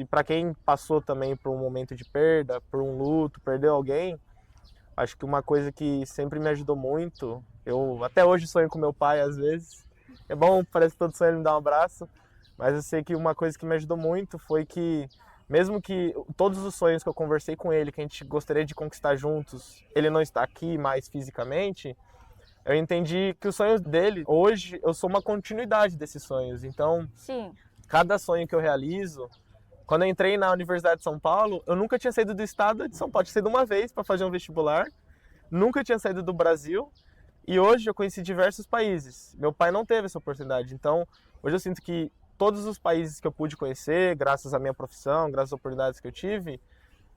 E para quem passou também por um momento de perda, por um luto, perdeu alguém, acho que uma coisa que sempre me ajudou muito, eu até hoje sonho com meu pai às vezes. É bom, parece que todo sonho ele me dá um abraço, mas eu sei que uma coisa que me ajudou muito foi que mesmo que todos os sonhos que eu conversei com ele, que a gente gostaria de conquistar juntos, ele não está aqui mais fisicamente, eu entendi que os sonhos dele, hoje, eu sou uma continuidade desses sonhos. Então, Sim. cada sonho que eu realizo, quando eu entrei na Universidade de São Paulo, eu nunca tinha saído do estado de São Paulo. Eu tinha saído uma vez para fazer um vestibular, nunca tinha saído do Brasil e hoje eu conheci diversos países. Meu pai não teve essa oportunidade, então hoje eu sinto que todos os países que eu pude conhecer, graças à minha profissão, graças às oportunidades que eu tive,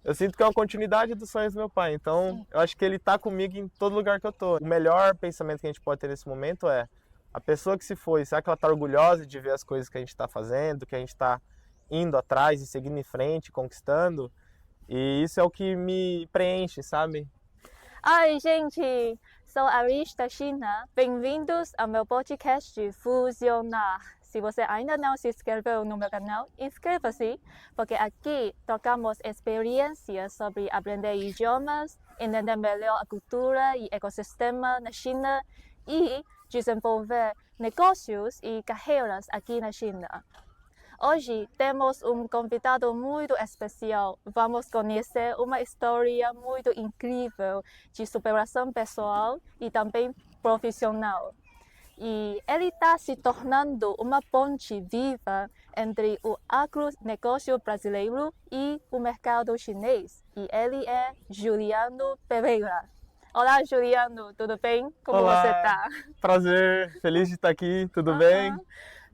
eu sinto que é uma continuidade dos sonhos do meu pai. Então, Sim. eu acho que ele está comigo em todo lugar que eu tô. O melhor pensamento que a gente pode ter nesse momento é a pessoa que se foi, será que ela está orgulhosa de ver as coisas que a gente está fazendo, que a gente está indo atrás e seguindo em frente, conquistando? E isso é o que me preenche, sabe? Ai, gente, sou a Arish da China. Bem-vindos ao meu podcast Fusionar. Se você ainda não se inscreveu no meu canal, inscreva-se, porque aqui trocamos experiências sobre aprender idiomas, entender melhor a cultura e ecossistema na China e desenvolver negócios e carreiras aqui na China. Hoje temos um convidado muito especial. Vamos conhecer uma história muito incrível de superação pessoal e também profissional. E ele está se tornando uma ponte viva entre o agronegócio brasileiro e o mercado chinês. E ele é Juliano Pereira. Olá, Juliano, tudo bem? Como Olá, você está? prazer, feliz de estar aqui, tudo bem?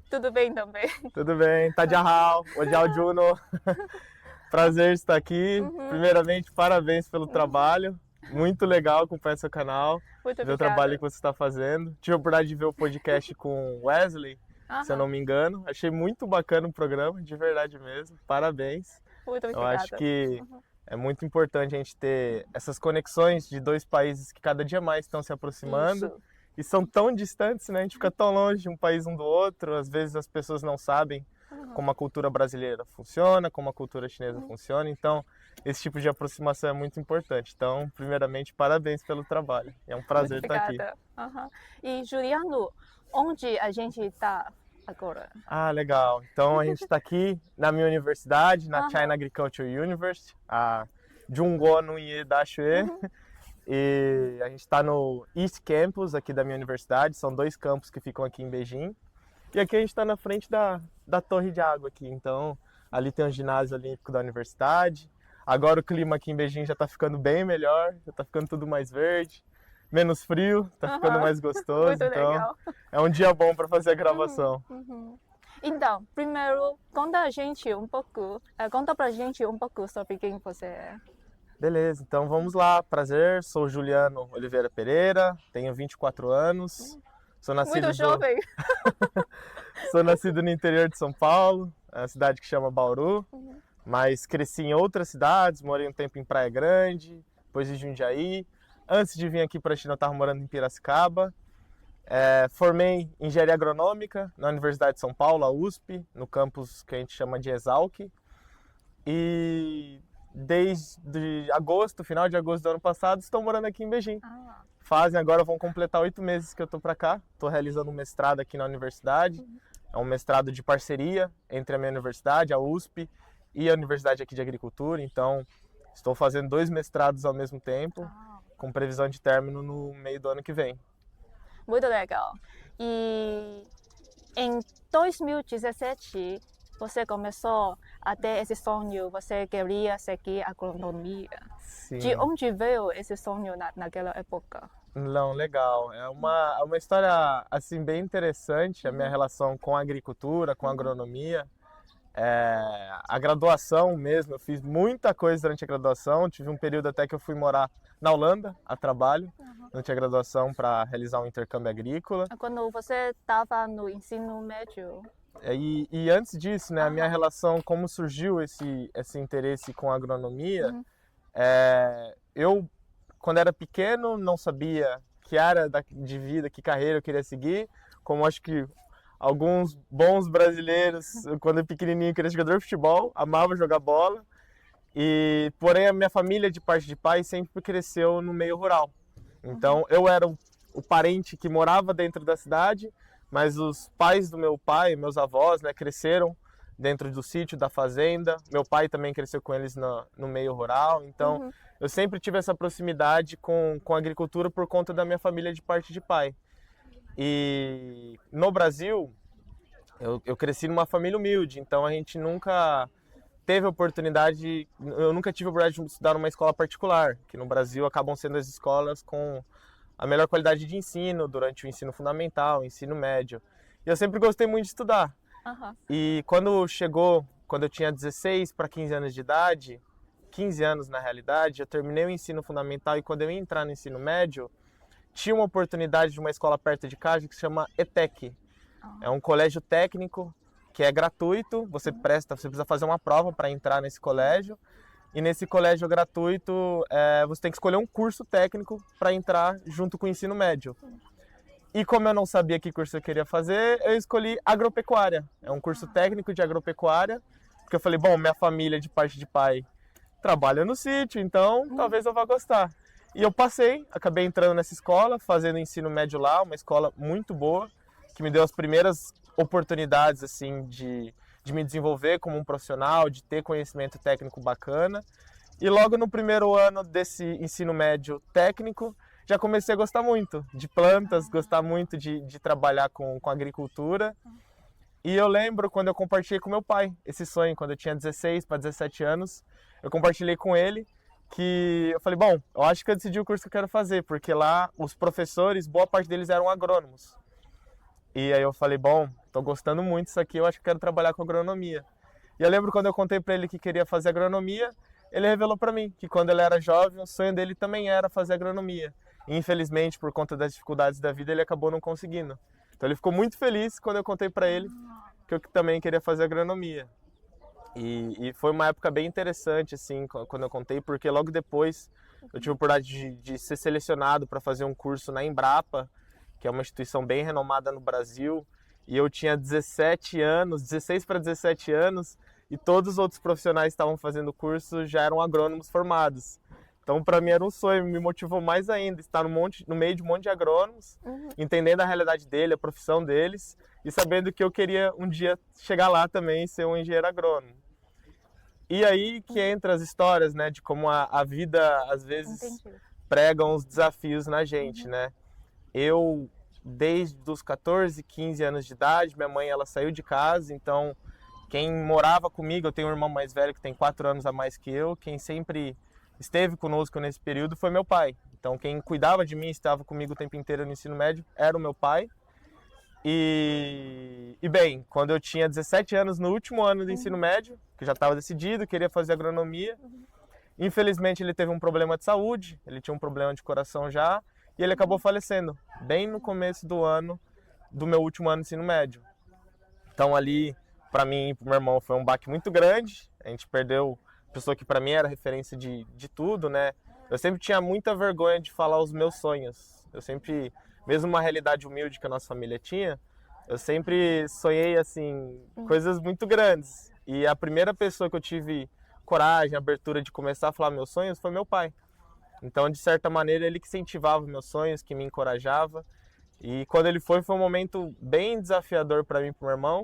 Tudo bem também. Tudo bem, Tadjahal, Odiao Juno. Prazer estar aqui. Primeiramente, parabéns pelo trabalho. Muito legal acompanhar seu canal, Muito ver o obrigada. trabalho que você está fazendo. Tive a oportunidade de ver o podcast com o Wesley, se eu não Aham. me engano. Achei muito bacana o programa, de verdade mesmo. Parabéns. Muito Eu obrigada. acho que é muito importante a gente ter essas conexões de dois países que cada dia mais estão se aproximando. Isso. E são tão distantes, né? A gente fica tão longe um país um do outro. Às vezes as pessoas não sabem como a cultura brasileira funciona, como a cultura chinesa funciona. Então, esse tipo de aproximação é muito importante. Então, primeiramente, parabéns pelo trabalho. É um prazer Muito estar aqui. obrigada. Aham. E Juliano, onde a gente está agora? Ah, legal. Então, a gente está aqui na minha universidade, na Aham. China Agriculture University, a Jungwon Dashue. E a gente está no East Campus aqui da minha universidade. São dois campos que ficam aqui em Beijing. E aqui a gente está na frente da torre de água aqui. Então, ali tem o ginásio olímpico da universidade. Agora o clima aqui em Beijing já está ficando bem melhor, já está ficando tudo mais verde, menos frio, está ficando Aham. mais gostoso. Muito Então, legal. é um dia bom para fazer a gravação. Então, primeiro, conta pra gente um pouco sobre quem você é. Beleza, então vamos lá. Prazer, sou Juliano Oliveira Pereira, tenho 24 anos. Sou nascido Muito jovem. Sou nascido no interior de São Paulo, é uma cidade que chama Bauru, mas cresci em outras cidades, morei um tempo em Praia Grande, depois em Jundiaí. Antes de vir aqui para a China, eu estava morando em Piracicaba. Formei em Engenharia Agronômica na Universidade de São Paulo, a USP, no campus que a gente chama de Exalc. E desde agosto, final de agosto do ano passado, estou morando aqui em Beijing. Agora vão completar 8 meses que eu estou para cá. Estou realizando um mestrado aqui na universidade. É um mestrado de parceria entre a minha universidade, a USP, e a Universidade aqui de Agricultura. Então, estou fazendo 2 mestrados ao mesmo tempo, com previsão de término no meio do ano que vem. Muito legal. E em 2017, você começou a ter esse sonho, você queria seguir agronomia. Sim. De onde veio esse sonho naquela época? Não, legal. É uma história assim bem interessante, a minha relação com a agricultura, com a agronomia. A graduação mesmo, eu fiz muita coisa durante a graduação. Tive um período até que eu fui morar na Holanda a trabalho, durante a graduação, para realizar um intercâmbio agrícola. Quando você estava no ensino médio? E antes disso, né, a minha relação, como surgiu esse interesse com a agronomia, eu, quando era pequeno, não sabia que área de vida, que carreira eu queria seguir, como acho que alguns bons brasileiros, quando eu pequenininho, queria ser jogador de futebol, amava jogar bola. Porém, a minha família, de parte de pai, sempre cresceu no meio rural. Então, eu era o parente que morava dentro da cidade, mas os pais do meu pai, meus avós, né, cresceram dentro do sítio, da fazenda. Meu pai também cresceu com eles no meio rural. Então, eu sempre tive essa proximidade com a agricultura por conta da minha família de parte de pai. E no Brasil, eu cresci numa família humilde, então a gente nunca teve oportunidade, eu nunca tive a oportunidade de estudar numa escola particular, que no Brasil acabam sendo as escolas com a melhor qualidade de ensino durante o ensino fundamental, o ensino médio. E eu sempre gostei muito de estudar. E quando eu tinha 16 para 15 anos de idade, 15 anos na realidade, eu terminei o ensino fundamental e quando eu ia entrar no ensino médio, tinha uma oportunidade de uma escola perto de casa que se chama ETEC. É um colégio técnico que é gratuito, você precisa fazer uma prova para entrar nesse colégio. E nesse colégio gratuito, você tem que escolher um curso técnico para entrar junto com o ensino médio. E como eu não sabia que curso eu queria fazer, eu escolhi agropecuária. É um curso técnico de agropecuária, porque eu falei, bom, minha família de parte de pai trabalha no sítio, então talvez eu vá gostar. E eu passei, acabei entrando nessa escola, fazendo ensino médio lá, uma escola muito boa, que me deu as primeiras oportunidades assim de me desenvolver como um profissional, de ter conhecimento técnico bacana. E logo no primeiro ano desse ensino médio técnico, já comecei a gostar muito de plantas, gostar muito de trabalhar com agricultura. E eu lembro quando eu compartilhei com meu pai esse sonho, quando eu tinha 16 para 17 anos, eu compartilhei com ele que eu falei, bom, eu acho que eu decidi o curso que eu quero fazer, porque lá os professores, boa parte deles eram agrônomos. E aí eu falei, bom, tô gostando muito disso aqui, eu acho que quero trabalhar com agronomia. E eu lembro quando eu contei para ele que queria fazer agronomia, ele revelou para mim que quando ele era jovem, o sonho dele também era fazer agronomia. E, infelizmente, por conta das dificuldades da vida, ele acabou não conseguindo. Então ele ficou muito feliz quando eu contei para ele que eu também queria fazer agronomia. E foi uma época bem interessante, assim, quando eu contei, porque logo depois eu tive a oportunidade de ser selecionado para fazer um curso na Embrapa, que é uma instituição bem renomada no Brasil, e eu tinha 17 anos, 16 para 17 anos, e todos os outros profissionais que estavam fazendo o curso já eram agrônomos formados. Então, para mim era um sonho, me motivou mais ainda, estar no meio de um monte de agrônomos, entendendo a realidade dele, a profissão deles, e sabendo que eu queria um dia chegar lá também e ser um engenheiro agrônomo. E aí que entra as histórias, né, de como a vida, às vezes, prega uns desafios na gente, né? Eu, desde os 14, 15 anos de idade, minha mãe ela saiu de casa, então quem morava comigo, eu tenho um irmão mais velho que tem 4 anos a mais que eu, quem sempre esteve conosco nesse período foi meu pai. Então quem cuidava de mim, estava comigo o tempo inteiro no ensino médio, era o meu pai. E bem, quando eu tinha 17 anos, no último ano do ensino médio, que já estava decidido, queria fazer agronomia, infelizmente ele teve um problema de saúde, ele tinha um problema de coração já, e ele acabou falecendo, bem no começo do ano, do meu último ano de ensino médio. Então ali, para mim e para o meu irmão, foi um baque muito grande, a gente perdeu a pessoa que para mim era referência de tudo, né? Eu sempre tinha muita vergonha de falar os meus sonhos, eu sempre, mesmo uma realidade humilde que a nossa família tinha, eu sempre sonhei, assim, coisas muito grandes. E a primeira pessoa que eu tive coragem, abertura de começar a falar meus sonhos foi meu pai. Então, de certa maneira, ele que incentivava meus sonhos, que me encorajava. E quando ele foi um momento bem desafiador para mim e para o meu irmão.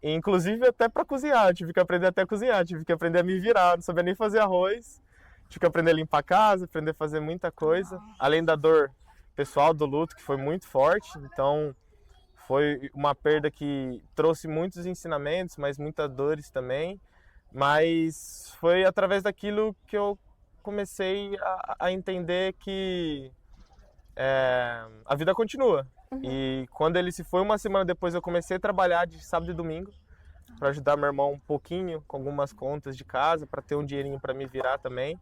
E, inclusive até para cozinhar, eu tive que aprender até a cozinhar, tive que aprender a me virar, não sabia nem fazer arroz. Tive que aprender a limpar a casa, aprender a fazer muita coisa. Além da dor pessoal do luto, que foi muito forte. Então, foi uma perda que trouxe muitos ensinamentos, mas muitas dores também. Mas foi através daquilo que eu comecei a entender que a vida continua. E quando ele se foi, uma semana depois, eu comecei a trabalhar de sábado e domingo para ajudar meu irmão um pouquinho com algumas contas de casa, para ter um dinheirinho para me virar também.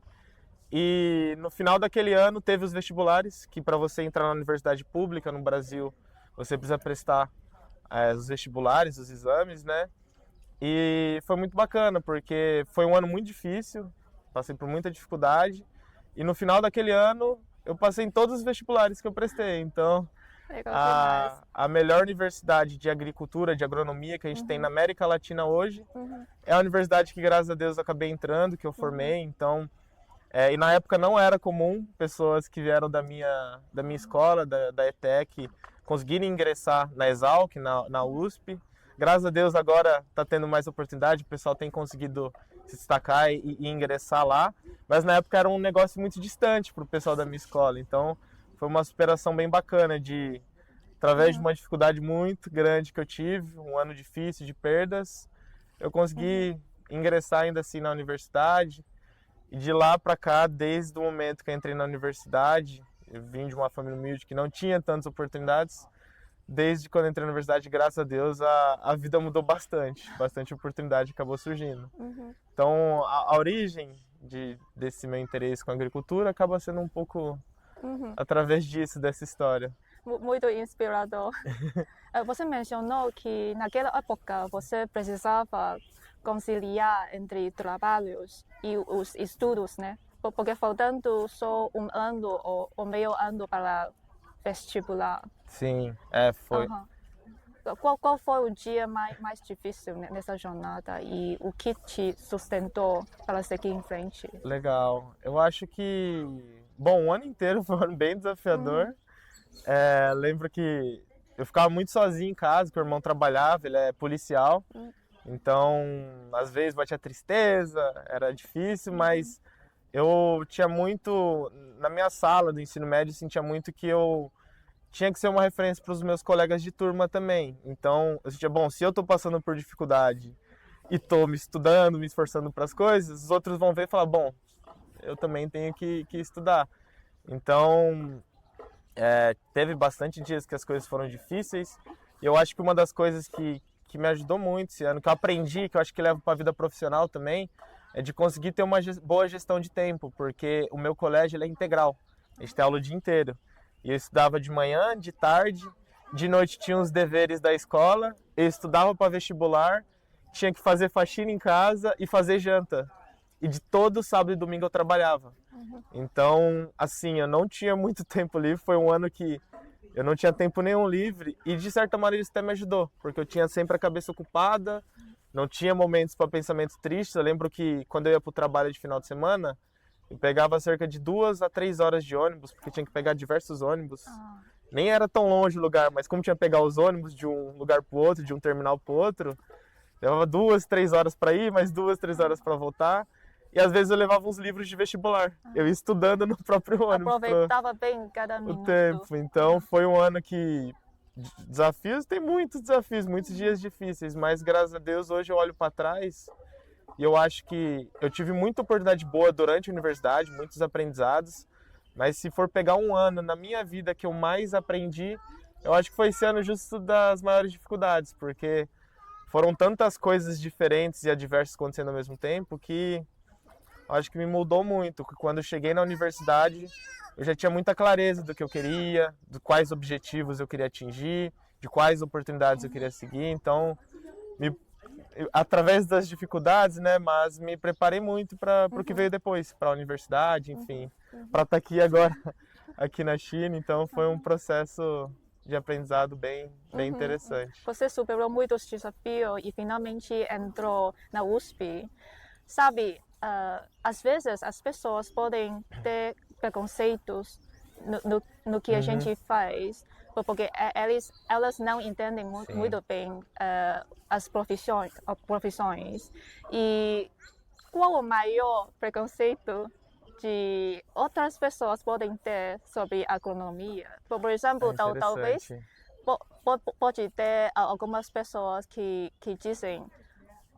E no final daquele ano teve os vestibulares, que para você entrar na universidade pública no Brasil, você precisa prestar os vestibulares, os exames, né? E foi muito bacana, porque foi um ano muito difícil, passei por muita dificuldade. E no final daquele ano, eu passei em todos os vestibulares que eu prestei. Então, Legal demais. A melhor universidade de agricultura, de agronomia que a gente tem na América Latina hoje é a universidade que, graças a Deus, eu acabei entrando, que eu formei. Então, e na época não era comum pessoas que vieram da minha escola, da ETEC, conseguirem ingressar na Exalc, na USP. Graças a Deus agora está tendo mais oportunidade, o pessoal tem conseguido se destacar e ingressar lá. Mas na época era um negócio muito distante para o pessoal da minha escola. Então foi uma superação bem bacana através de uma dificuldade muito grande que eu tive, um ano difícil de perdas, eu consegui ingressar ainda assim na universidade. E de lá para cá, desde o momento que eu entrei na universidade, eu vim de uma família humilde que não tinha tantas oportunidades. Desde quando eu entrei na universidade, graças a Deus, a vida mudou bastante. Bastante oportunidade acabou surgindo. Então, a origem desse meu interesse com a agricultura acaba sendo um pouco através disso, dessa história. Muito inspirador. Você mencionou que naquela época você precisava conciliar entre trabalhos e os estudos, né? Porque faltando só um ano ou meio ano para vestibular. Sim, foi. Qual foi o dia mais difícil nessa jornada e o que te sustentou para seguir em frente? Legal. Eu acho que, bom, o ano inteiro foi um ano bem desafiador. Lembro que eu ficava muito sozinho em casa, porque o irmão trabalhava, ele é policial. Então, às vezes batia tristeza, era difícil, mas eu tinha muito, na minha sala do ensino médio, eu sentia muito que eu tinha que ser uma referência para os meus colegas de turma também. Então, eu sentia, bom, se eu estou passando por dificuldade e estou me estudando, me esforçando para as coisas, os outros vão ver e falar, bom, eu também tenho que estudar. Então, teve bastante dias que as coisas foram difíceis. E eu acho que uma das coisas que me ajudou muito esse ano, que eu aprendi, que eu acho que levo para a vida profissional também, é de conseguir ter uma boa gestão de tempo, porque o meu colégio ele é integral, a gente tem aula o dia inteiro. E eu estudava de manhã, de tarde, de noite tinha os deveres da escola, eu estudava para vestibular, tinha que fazer faxina em casa e fazer janta. E de todo sábado e domingo eu trabalhava. Então, assim, eu não tinha muito tempo livre, foi um ano que eu não tinha tempo nenhum livre e de certa maneira isso até me ajudou, porque eu tinha sempre a cabeça ocupada, não tinha momentos para pensamentos tristes. Eu lembro que quando eu ia para o trabalho de final de semana, eu pegava cerca de 2 a 3 horas de ônibus, porque tinha que pegar diversos ônibus. Nem era tão longe o lugar, mas como tinha que pegar os ônibus de um lugar para o outro, de um terminal para o outro, levava 2, 3 horas para ir, mais 2, 3 horas para voltar. E às vezes eu levava uns livros de vestibular. Eu ia estudando no próprio ônibus. Aproveitava bem cada minuto. O tempo. Então foi um ano que desafios, tem muitos desafios, muitos dias difíceis, mas graças a Deus hoje eu olho para trás e eu acho que eu tive muita oportunidade boa durante a universidade, muitos aprendizados, mas se for pegar um ano na minha vida que eu mais aprendi, eu acho que foi esse ano justo das maiores dificuldades, porque foram tantas coisas diferentes e adversas acontecendo ao mesmo tempo que eu acho que me mudou muito. Quando eu cheguei na universidade, eu já tinha muita clareza do que eu queria, de quais objetivos eu queria atingir, de quais oportunidades eu queria seguir. Então, através das dificuldades, né, mas me preparei muito para o que veio depois, para a universidade, enfim, para estar aqui agora, aqui na China. Então, foi um processo de aprendizado bem interessante. Você superou muitos desafios e finalmente entrou na USP. Sabe, às vezes as pessoas podem ter preconceitos no que a gente faz, porque elas não entendem muito bem as profissões. E qual o maior preconceito que outras pessoas podem ter sobre agronomia? Por exemplo, talvez pode ter algumas pessoas que dizem,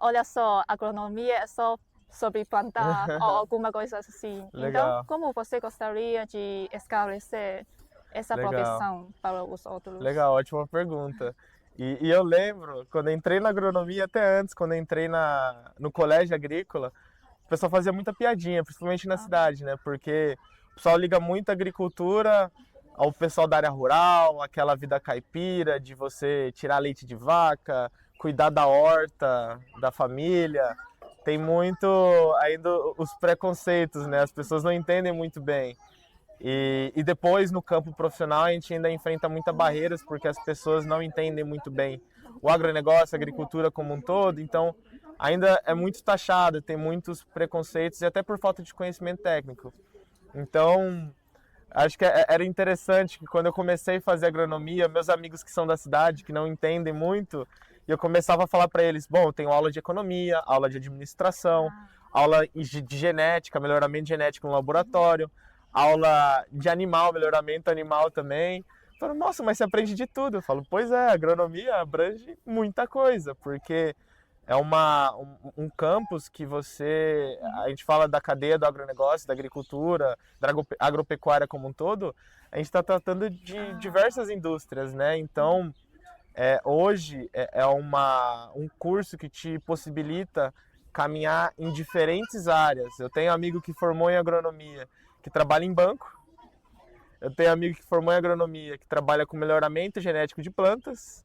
olha só, agronomia é só sobre plantar ou alguma coisa assim. Legal. Então, como você gostaria de esclarecer essa profissão para os outros? Legal, ótima pergunta. E eu lembro, quando eu entrei na agronomia, até antes, quando eu entrei no colégio agrícola, o pessoal fazia muita piadinha, principalmente na cidade, né? Porque o pessoal liga muito a agricultura ao pessoal da área rural, aquela vida caipira de você tirar leite de vaca, cuidar da horta, da família. Tem muito ainda os preconceitos, né? As pessoas não entendem muito bem. E depois, no campo profissional, a gente ainda enfrenta muitas barreiras, porque as pessoas não entendem muito bem o agronegócio, a agricultura como um todo, então ainda é muito taxado, tem muitos preconceitos e até por falta de conhecimento técnico. Então, acho que era interessante que quando eu comecei a fazer agronomia, meus amigos que são da cidade, que não entendem muito, eu começava a falar para eles, bom, eu tenho aula de economia, aula de administração, aula de genética, melhoramento genético no laboratório, aula de animal, melhoramento animal também. Eu falo, nossa, mas você aprende de tudo. Eu falo, pois é, a agronomia abrange muita coisa, porque é um campus que a gente fala da cadeia do agronegócio, da agricultura, da agropecuária como um todo, a gente está tratando de diversas indústrias, né? Então, hoje é um curso que te possibilita caminhar em diferentes áreas. Eu tenho amigo que formou em agronomia, que trabalha em banco. Eu tenho amigo que formou em agronomia, que trabalha com melhoramento genético de plantas.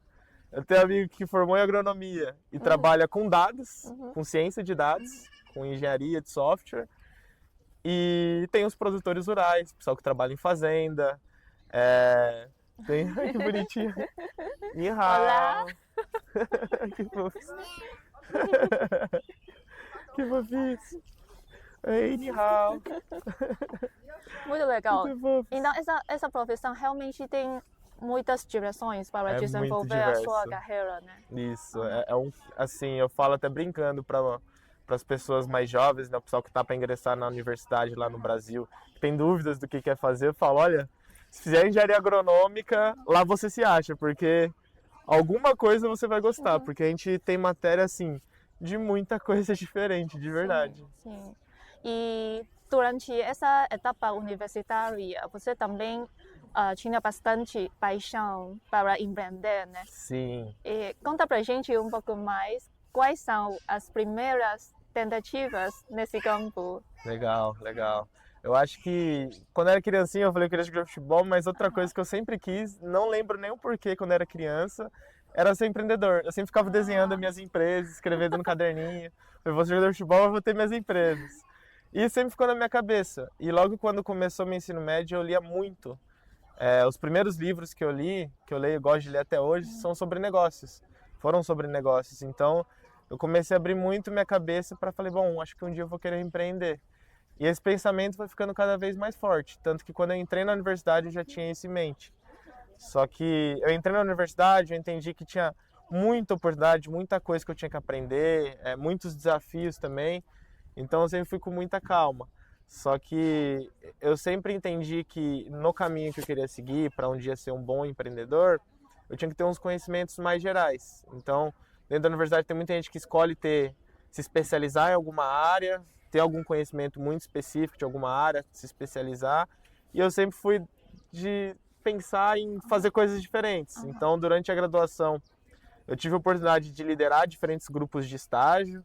Eu tenho amigo que formou em agronomia e trabalha com dados, com ciência de dados, com engenharia de software. E tem os produtores rurais, pessoal que trabalha em fazenda. Tem... Ai, que bonitinho. Ni hao. Que fofo. Que fofinho. Ei, ni hao. Muito legal. Muito fofo. Então, essa profissão realmente tem muitas direções para desenvolver a sua carreira, né? Isso, assim, eu falo até brincando para as pessoas mais jovens, né, o pessoal que está para ingressar na universidade lá no Brasil, que tem dúvidas do que quer fazer, eu falo, olha, se fizer engenharia agronômica, lá você se acha, porque alguma coisa você vai gostar, porque a gente tem matéria, assim, de muita coisa diferente, de verdade. Sim. E durante essa etapa universitária, você também tinha bastante paixão para empreender, né? Sim. E conta pra gente um pouco mais quais são as primeiras tentativas nesse campo. Legal, legal. Eu acho que quando eu era criancinha eu falei que eu queria jogar futebol, mas outra coisa que eu sempre quis, não lembro nem o porquê quando eu era criança, era ser empreendedor. Eu sempre ficava desenhando as minhas empresas, escrevendo no caderninho. Eu vou ser jogador de futebol, eu vou ter minhas empresas. E sempre ficou na minha cabeça. E logo quando começou meu ensino médio, eu lia muito. Os primeiros livros que eu li, que eu leio e gosto de ler até hoje, são sobre negócios. Foram sobre negócios. Então, eu comecei a abrir muito minha cabeça para falei, bom, acho que um dia eu vou querer empreender. E esse pensamento foi ficando cada vez mais forte. Tanto que quando eu entrei na universidade, eu já tinha isso em mente. Só que eu entrei na universidade, eu entendi que tinha muita oportunidade, muita coisa que eu tinha que aprender, muitos desafios também. Então, eu sempre fui com muita calma. Só que eu sempre entendi que no caminho que eu queria seguir, para um dia ser um bom empreendedor, eu tinha que ter uns conhecimentos mais gerais. Então, dentro da universidade tem muita gente que escolhe se especializar em alguma área, ter algum conhecimento muito específico de alguma área, se especializar. E eu sempre fui de pensar em fazer coisas diferentes. Então, durante a graduação, eu tive a oportunidade de liderar diferentes grupos de estágio,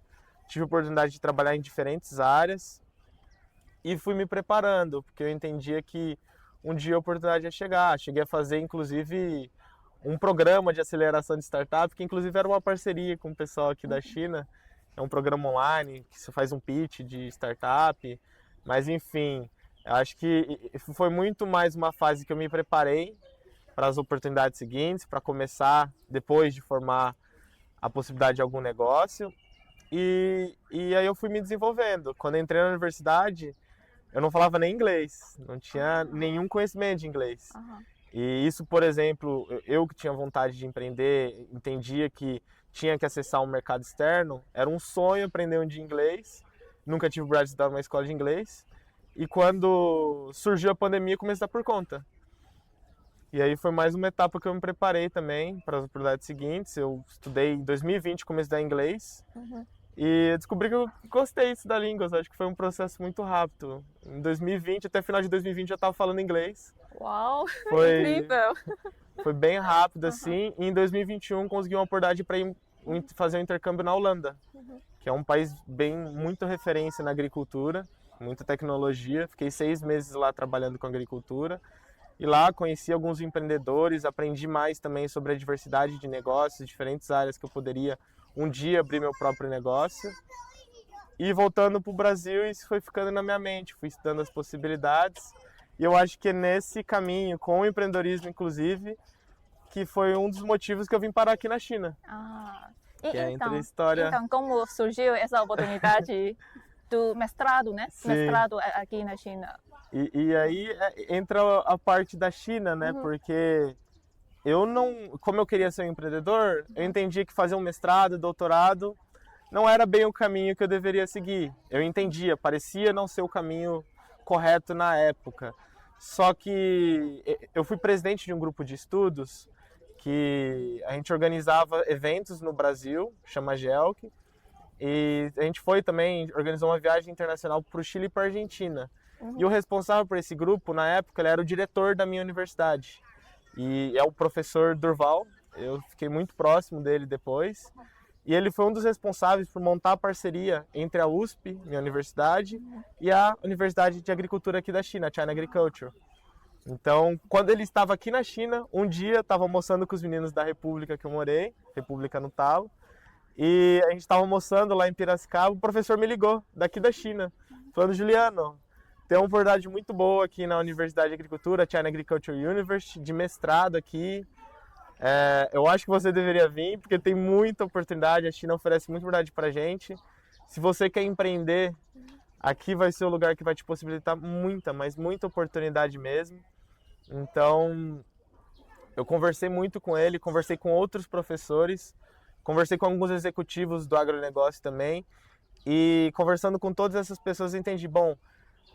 tive a oportunidade de trabalhar em diferentes áreas. E fui me preparando, porque eu entendia que um dia a oportunidade ia chegar. Cheguei a fazer, inclusive, um programa de aceleração de startup, que inclusive era uma parceria com o pessoal aqui da China. É um programa online, que você faz um pitch de startup. Mas, enfim, eu acho que foi muito mais uma fase que eu me preparei para as oportunidades seguintes, para começar, depois de formar, a possibilidade de algum negócio. E aí eu fui me desenvolvendo. Quando eu entrei na universidade, eu não falava nem inglês, não tinha nenhum conhecimento de inglês. E isso, por exemplo, eu que tinha vontade de empreender, entendia que tinha que acessar um mercado externo, era um sonho aprender um dia inglês, nunca tive o oportunidade de estudar numa escola de inglês, e quando surgiu a pandemia, comecei a dar por conta. E aí foi mais uma etapa que eu me preparei também para as oportunidades seguintes. Eu estudei em 2020, comecei a estudar inglês. E eu descobri que eu gostei de estudar línguas, acho que foi um processo muito rápido. Em 2020, até final de 2020, eu já estava falando inglês. Uau, Foi, incrível! foi bem rápido assim, e em 2021 consegui uma oportunidade para ir fazer um intercâmbio na Holanda, que é um país muito referência na agricultura, muita tecnologia. Fiquei 6 meses lá trabalhando com agricultura. E lá conheci alguns empreendedores, aprendi mais também sobre a diversidade de negócios, diferentes áreas que eu poderia um dia abrir meu próprio negócio. E voltando para o Brasil, isso foi ficando na minha mente, fui estudando as possibilidades. E eu acho que é nesse caminho, com o empreendedorismo inclusive, que foi um dos motivos que eu vim parar aqui na China. Ah, Que é entre a história... então, como surgiu essa oportunidade do mestrado, né? Sim. Mestrado aqui na China. E aí entra a parte da China, né? Porque eu não... Como eu queria ser um empreendedor, eu entendia que fazer um mestrado, doutorado, não era bem o caminho que eu deveria seguir. Eu entendia, parecia não ser o caminho correto na época. Só que eu fui presidente de um grupo de estudos que a gente organizava eventos no Brasil, chama GELC, e a gente foi também, organizou uma viagem internacional para o Chile e para a Argentina. E o responsável por esse grupo, na época, ele era o diretor da minha universidade. E é o professor Durval, eu fiquei muito próximo dele depois. E ele foi um dos responsáveis por montar a parceria entre a USP, minha universidade, e a Universidade de Agricultura aqui da China, China Agriculture. Então, quando ele estava aqui na China, um dia estava almoçando com os meninos da República que eu morei, República no Talo, e a gente estava almoçando lá em Piracicaba, o professor me ligou, daqui da China, falando: Juliano, tem uma oportunidade muito boa aqui na Universidade de Agricultura, China Agriculture University, de mestrado aqui. Eu acho que você deveria vir, porque tem muita oportunidade, a China oferece muita oportunidade pra gente. Se você quer empreender, aqui vai ser o lugar que vai te possibilitar muita, mas muita oportunidade mesmo. Então, eu conversei muito com ele, conversei com outros professores, conversei com alguns executivos do agronegócio também, e conversando com todas essas pessoas eu entendi, bom,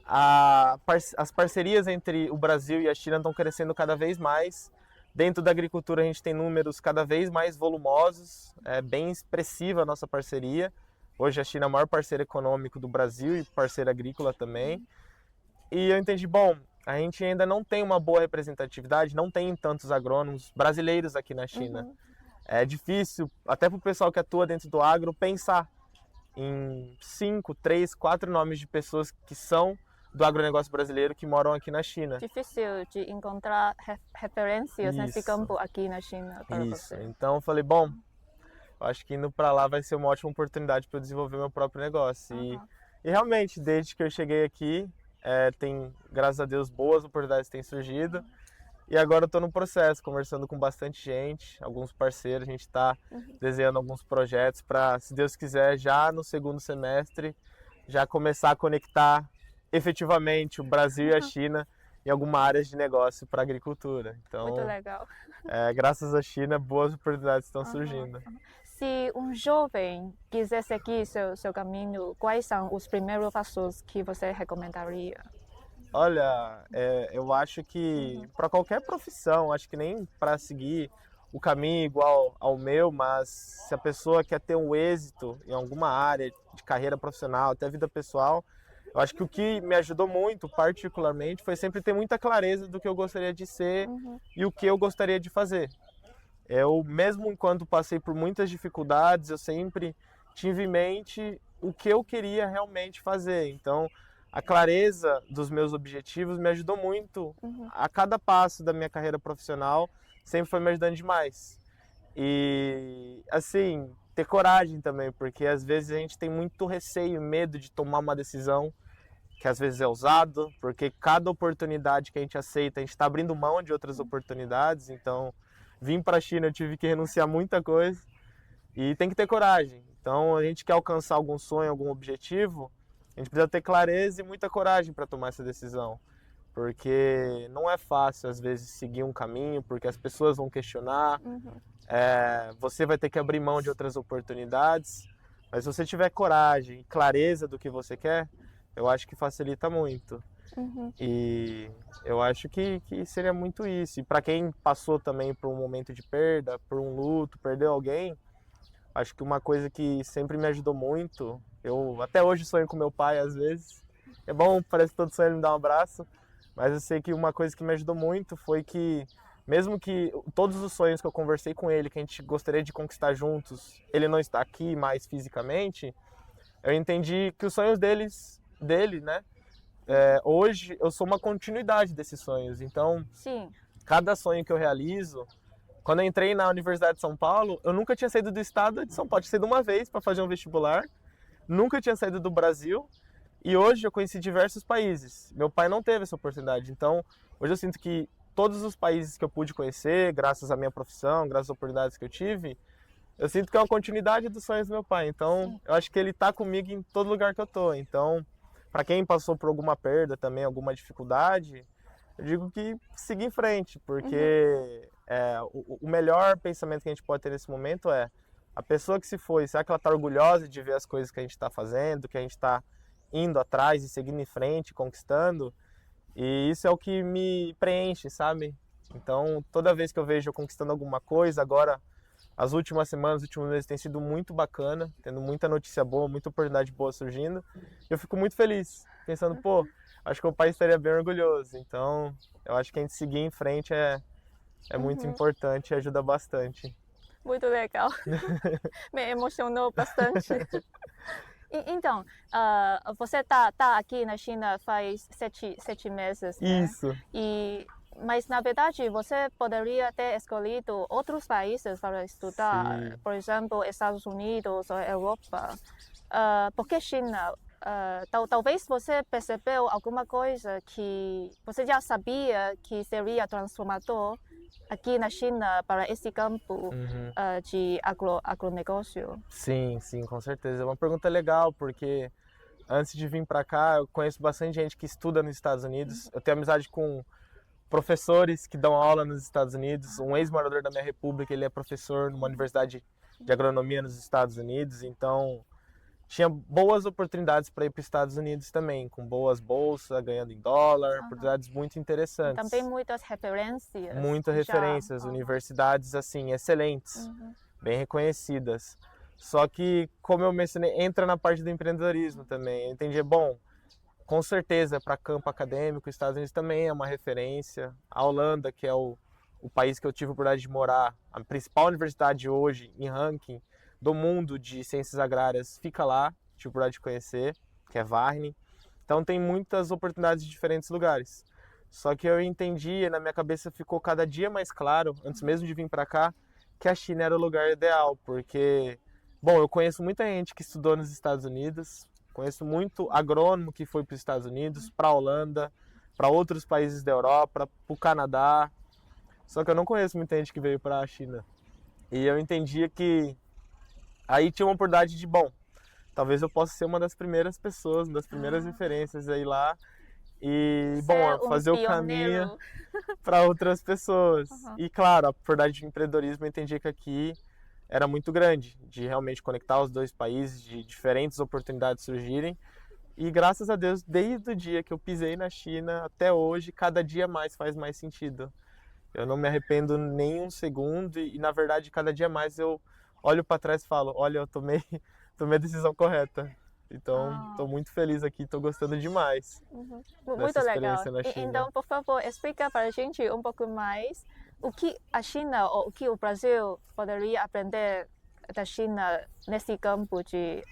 as parcerias entre o Brasil e a China estão crescendo cada vez mais. Dentro da agricultura a gente tem números cada vez mais volumosos, é bem expressiva a nossa parceria. Hoje a China é o maior parceiro econômico do Brasil e parceiro agrícola também. E eu entendi, bom, a gente ainda não tem uma boa representatividade, não tem tantos agrônomos brasileiros aqui na China. É difícil, até para o pessoal que atua dentro do agro, pensar em 5, 3, 4 nomes de pessoas que são do agronegócio brasileiro que moram aqui na China. Difícil de encontrar referências nesse campo aqui na China para você. Então eu falei, bom, eu acho que indo para lá vai ser uma ótima oportunidade para eu desenvolver meu próprio negócio. E realmente, desde que eu cheguei aqui, tem, graças a Deus, boas oportunidades têm surgido. E agora eu estou no processo, conversando com bastante gente, alguns parceiros, a gente está desenhando alguns projetos para, se Deus quiser, já no segundo semestre, já começar a conectar efetivamente o Brasil e a China em alguma área de negócio para a agricultura. Então, muito legal. Graças à China, boas oportunidades estão surgindo. Se um jovem quiser seguir seu caminho, quais são os primeiros passos que você recomendaria? Olha, eu acho que para qualquer profissão, acho que nem para seguir o caminho igual ao meu, mas se a pessoa quer ter um êxito em alguma área de carreira profissional, até vida pessoal, eu acho que o que me ajudou muito, particularmente, foi sempre ter muita clareza do que eu gostaria de ser e o que eu gostaria de fazer. Eu, mesmo enquanto passei por muitas dificuldades, eu sempre tive em mente o que eu queria realmente fazer. Então, a clareza dos meus objetivos me ajudou muito. A cada passo da minha carreira profissional, sempre foi me ajudando demais. E, assim, ter coragem também, porque às vezes a gente tem muito receio, medo de tomar uma decisão que às vezes é ousado, porque cada oportunidade que a gente aceita, a gente está abrindo mão de outras oportunidades. Então, vim para a China, eu tive que renunciar a muita coisa e tem que ter coragem. Então, a gente quer alcançar algum sonho, algum objetivo, a gente precisa ter clareza e muita coragem para tomar essa decisão, porque não é fácil às vezes seguir um caminho, porque as pessoas vão questionar, você vai ter que abrir mão de outras oportunidades, mas se você tiver coragem e clareza do que você quer, eu acho que facilita muito. E eu acho que seria muito isso. E para quem passou também por um momento de perda, por um luto, perdeu alguém, acho que uma coisa que sempre me ajudou muito, eu até hoje sonho com meu pai às vezes, é bom, parece que todo sonho ele me dá um abraço, mas eu sei que uma coisa que me ajudou muito foi que, mesmo que todos os sonhos que eu conversei com ele, que a gente gostaria de conquistar juntos, ele não está aqui mais fisicamente, eu entendi que os sonhos dele, né? Hoje eu sou uma continuidade desses sonhos. Então, cada sonho que eu realizo, quando eu entrei na Universidade de São Paulo, eu nunca tinha saído do estado de São Paulo. Eu tinha saído uma vez para fazer um vestibular, nunca tinha saído do Brasil. E hoje eu conheci diversos países. Meu pai não teve essa oportunidade. Então, hoje eu sinto que todos os países que eu pude conhecer, graças à minha profissão, graças às oportunidades que eu tive, eu sinto que é uma continuidade dos sonhos do meu pai. Então, Sim. eu acho que ele tá comigo em todo lugar que eu tô. Então, para quem passou por alguma perda também, alguma dificuldade, eu digo que seguir em frente, porque o melhor pensamento que a gente pode ter nesse momento é a pessoa que se foi, será que ela está orgulhosa de ver as coisas que a gente está fazendo, que a gente está indo atrás e seguindo em frente, conquistando? E isso é o que me preenche, sabe? Então, toda vez que eu vejo eu conquistando alguma coisa, agora, as últimas semanas, os últimos meses tem sido muito bacana, tendo muita notícia boa, muita oportunidade boa surgindo. Eu fico muito feliz, pensando, pô, acho que o pai estaria bem orgulhoso. Então, eu acho que a gente seguir em frente é muito importante e ajuda bastante. Muito legal. Me emocionou bastante. Então, você está aqui na China faz sete meses, né? Isso. Mas, na verdade, você poderia ter escolhido outros países para estudar, Sim. por exemplo, Estados Unidos ou Europa. Por que China? Talvez você percebeu alguma coisa que você já sabia que seria transformador aqui na China para esse campo de agronegócio. Sim, sim, com certeza. É uma pergunta legal, porque antes de vir para cá, eu conheço bastante gente que estuda nos Estados Unidos. Eu tenho amizade com professores que dão aula nos Estados Unidos. Um ex-morador da minha república, ele é professor numa universidade de agronomia nos Estados Unidos. Então, tinha boas oportunidades para ir para os Estados Unidos também, com boas bolsas, ganhando em dólar, oportunidades muito interessantes. Também muitas referências. Muitas referências, universidades assim excelentes, bem reconhecidas. Só que, como eu mencionei, entra na parte do empreendedorismo também. Eu entendi, bom, com certeza para campo acadêmico, os Estados Unidos também é uma referência. A Holanda, que é o país que eu tive a oportunidade de morar, a principal universidade hoje em ranking do mundo de ciências agrárias, fica lá, tive a oportunidade de conhecer, que é Varne. Então tem muitas oportunidades de diferentes lugares. Só que eu entendi e na minha cabeça ficou cada dia mais claro, antes mesmo de vir para cá, que a China era o lugar ideal, porque, bom, eu conheço muita gente que estudou nos Estados Unidos, conheço muito agrônomo que foi para os Estados Unidos, para a Holanda, para outros países da Europa, para o Canadá, só que eu não conheço muita gente que veio para a China. E eu entendia que aí tinha uma oportunidade de, bom, talvez eu possa ser uma das primeiras pessoas, uma das primeiras referências aí lá, e, bom, fazer o caminho para outras pessoas. E, claro, a oportunidade de empreendedorismo eu entendi que aqui era muito grande, de realmente conectar os dois países, de diferentes oportunidades surgirem. E, graças a Deus, desde o dia que eu pisei na China até hoje, cada dia mais faz mais sentido. Eu não me arrependo nem um segundo e na verdade, cada dia mais eu olho para trás e falo, olha, eu tomei a decisão correta. Então, estou muito feliz aqui, estou gostando demais Muito dessa legal. experiência na China. Então, por favor, explica para a gente um pouco mais o que a China ou o que o Brasil poderia aprender da China nesse campo de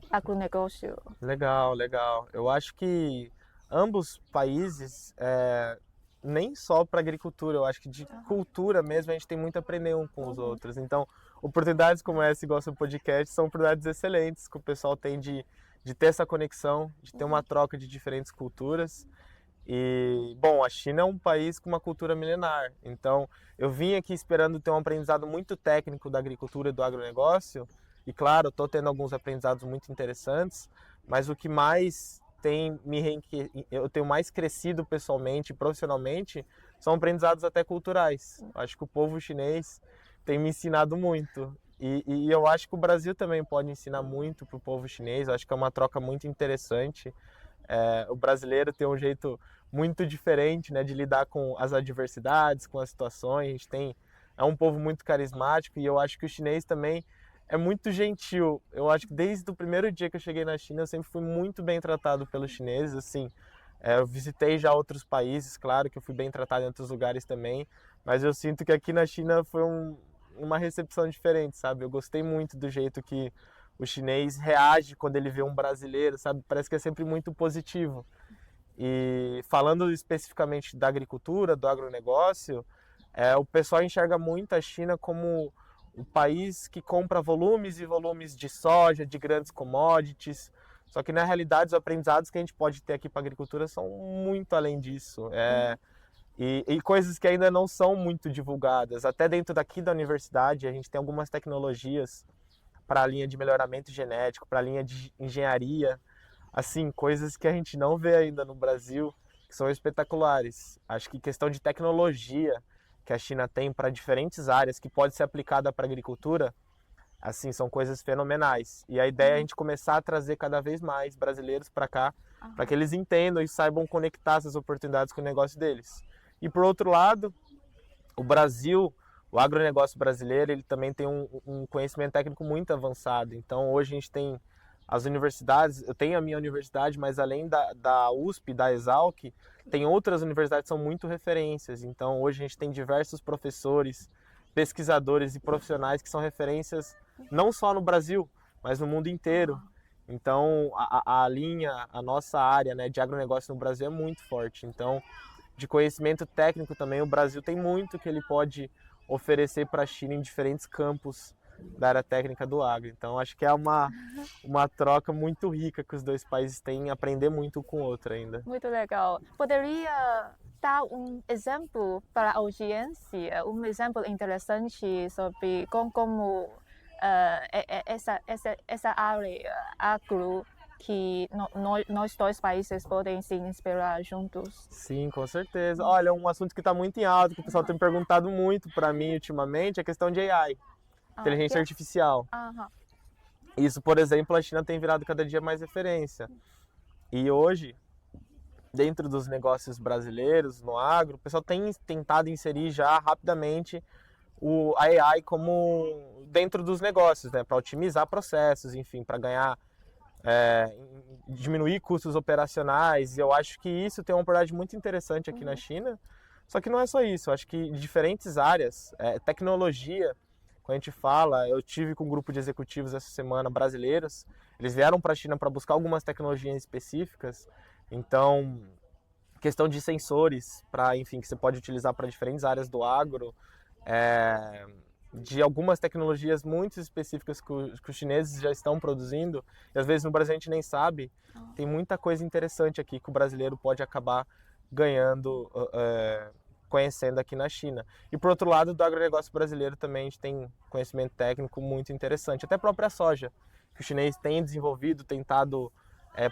agronegócio. Legal, legal. Eu acho que ambos países, nem só para agricultura, eu acho que de cultura mesmo a gente tem muito a aprender um com os outros. Então, oportunidades como essa, igual seu podcast, são oportunidades excelentes que o pessoal tem de ter essa conexão, de ter uma troca de diferentes culturas. E, bom, a China é um país com uma cultura milenar. Então, eu vim aqui esperando ter um aprendizado muito técnico da agricultura e do agronegócio. E, claro, estou tendo alguns aprendizados muito interessantes, mas o que mais eu tenho mais crescido pessoalmente e profissionalmente são aprendizados até culturais. Acho que o povo chinês tem me ensinado muito. E eu acho que o Brasil também pode ensinar muito para o povo chinês. Acho que é uma troca muito interessante. O brasileiro tem um jeito muito diferente, né, de lidar com as adversidades, com as situações. É um povo muito carismático e eu acho que o chinês também é muito gentil. Eu acho que desde o primeiro dia que eu cheguei na China, eu sempre fui muito bem tratado pelos chineses, assim. Eu visitei já outros países, claro que eu fui bem tratado em outros lugares também, mas eu sinto que aqui na China foi uma recepção diferente, sabe? Eu gostei muito do jeito que o chinês reage quando ele vê um brasileiro, sabe? Parece que é sempre muito positivo. E falando especificamente da agricultura, do agronegócio, o pessoal enxerga muito a China como um país que compra volumes e volumes de soja, de grandes commodities. Só que na realidade os aprendizados que a gente pode ter aqui para agricultura são muito além disso. E coisas que ainda não são muito divulgadas. Até dentro daqui da universidade a gente tem algumas tecnologias para a linha de melhoramento genético, para a linha de engenharia, assim, coisas que a gente não vê ainda no Brasil, que são espetaculares. Acho que questão de tecnologia que a China tem para diferentes áreas que pode ser aplicada para a agricultura, assim, são coisas fenomenais. E a ideia é a gente começar a trazer cada vez mais brasileiros para cá, para que eles entendam e saibam conectar essas oportunidades com o negócio deles. E por outro lado, o Brasil, o agronegócio brasileiro, ele também tem um conhecimento técnico muito avançado. Então hoje a gente tem as universidades, eu tenho a minha universidade, mas além da USP, da Exalc, tem outras universidades que são muito referências. Então hoje a gente tem diversos professores, pesquisadores e profissionais que são referências não só no Brasil, mas no mundo inteiro. Então a nossa área, né, de agronegócio no Brasil é muito forte. Então, de conhecimento técnico também, o Brasil tem muito que ele pode oferecer para a China em diferentes campos da área técnica do agro. Então acho que é uma troca muito rica que os dois países têm, aprender muito um com o outro ainda. Muito legal. Poderia dar um exemplo para a audiência, um exemplo interessante sobre como essa área agro que nós dois países podem se inspirar juntos? Sim, com certeza. Olha, um assunto que está muito em alta, que o pessoal tem perguntado muito para mim ultimamente, é a questão de AI, inteligência artificial. Isso, por exemplo, a China tem virado cada dia mais referência. E hoje, dentro dos negócios brasileiros, no agro, o pessoal tem tentado inserir já rapidamente a AI como dentro dos negócios, né, para otimizar processos, enfim, para ganhar, diminuir custos operacionais. E eu acho que isso tem uma oportunidade muito interessante aqui na China. Só que não é só isso, eu acho que em diferentes áreas, tecnologia, quando a gente fala, eu tive com um grupo de executivos essa semana brasileiros, eles vieram para a China para buscar algumas tecnologias específicas. Então, questão de sensores, enfim, que você pode utilizar para diferentes áreas do agro, de algumas tecnologias muito específicas que os chineses já estão produzindo, e às vezes no Brasil a gente nem sabe. Tem muita coisa interessante aqui que o brasileiro pode acabar ganhando, conhecendo aqui na China. E por outro lado, do agronegócio brasileiro também a gente tem conhecimento técnico muito interessante, até a própria soja, que o chinês tem desenvolvido, tentado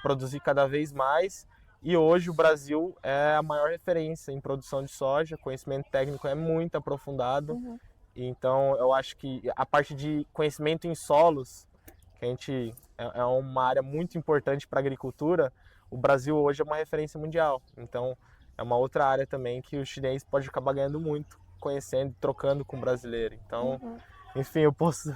produzir cada vez mais. E hoje o Brasil é a maior referência em produção de soja, conhecimento técnico é muito aprofundado. Então eu acho que a parte de conhecimento em solos, que a gente é uma área muito importante para a agricultura, o Brasil hoje é uma referência mundial. Então é uma outra área também que o chinês pode acabar ganhando muito, conhecendo, trocando com o brasileiro. Então, enfim, eu posso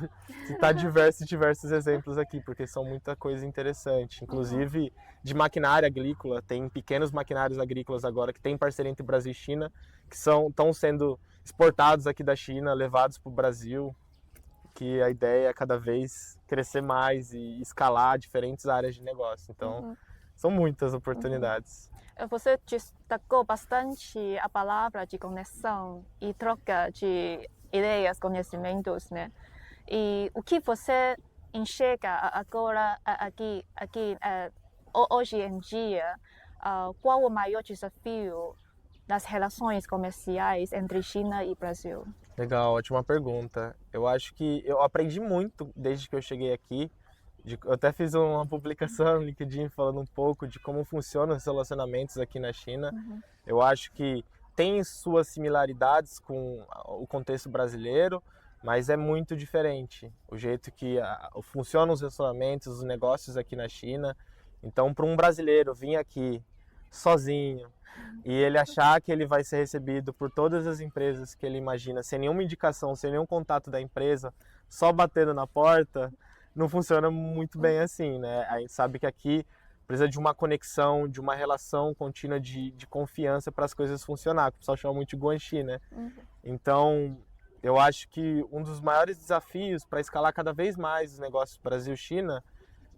citar diversos exemplos aqui, porque são muita coisa interessante. Inclusive de maquinária agrícola, tem pequenos maquinários agrícolas agora que tem parceria entre Brasil e China, que estão sendo exportados aqui da China, levados para o Brasil, que a ideia é cada vez crescer mais e escalar diferentes áreas de negócio. Então, são muitas oportunidades. Você destacou bastante a palavra de conexão e troca de ideias, conhecimentos, né? E o que você enxerga agora aqui hoje em dia? Qual o maior desafio das relações comerciais entre China e Brasil? Legal, ótima pergunta. Eu acho que eu aprendi muito desde que eu cheguei aqui. Eu até fiz uma publicação no LinkedIn falando um pouco de como funcionam os relacionamentos aqui na China. Eu acho que tem suas similaridades com o contexto brasileiro, mas é muito diferente o jeito que funcionam os relacionamentos, os negócios aqui na China. Então, para um brasileiro vir aqui sozinho e ele achar que ele vai ser recebido por todas as empresas que ele imagina, sem nenhuma indicação, sem nenhum contato da empresa, só batendo na porta, não funciona muito bem assim, né? A gente sabe que aqui precisa de uma conexão, de uma relação contínua de confiança para as coisas funcionar, que o pessoal chama muito de guanxi, né? Então, eu acho que um dos maiores desafios para escalar cada vez mais os negócios Brasil-China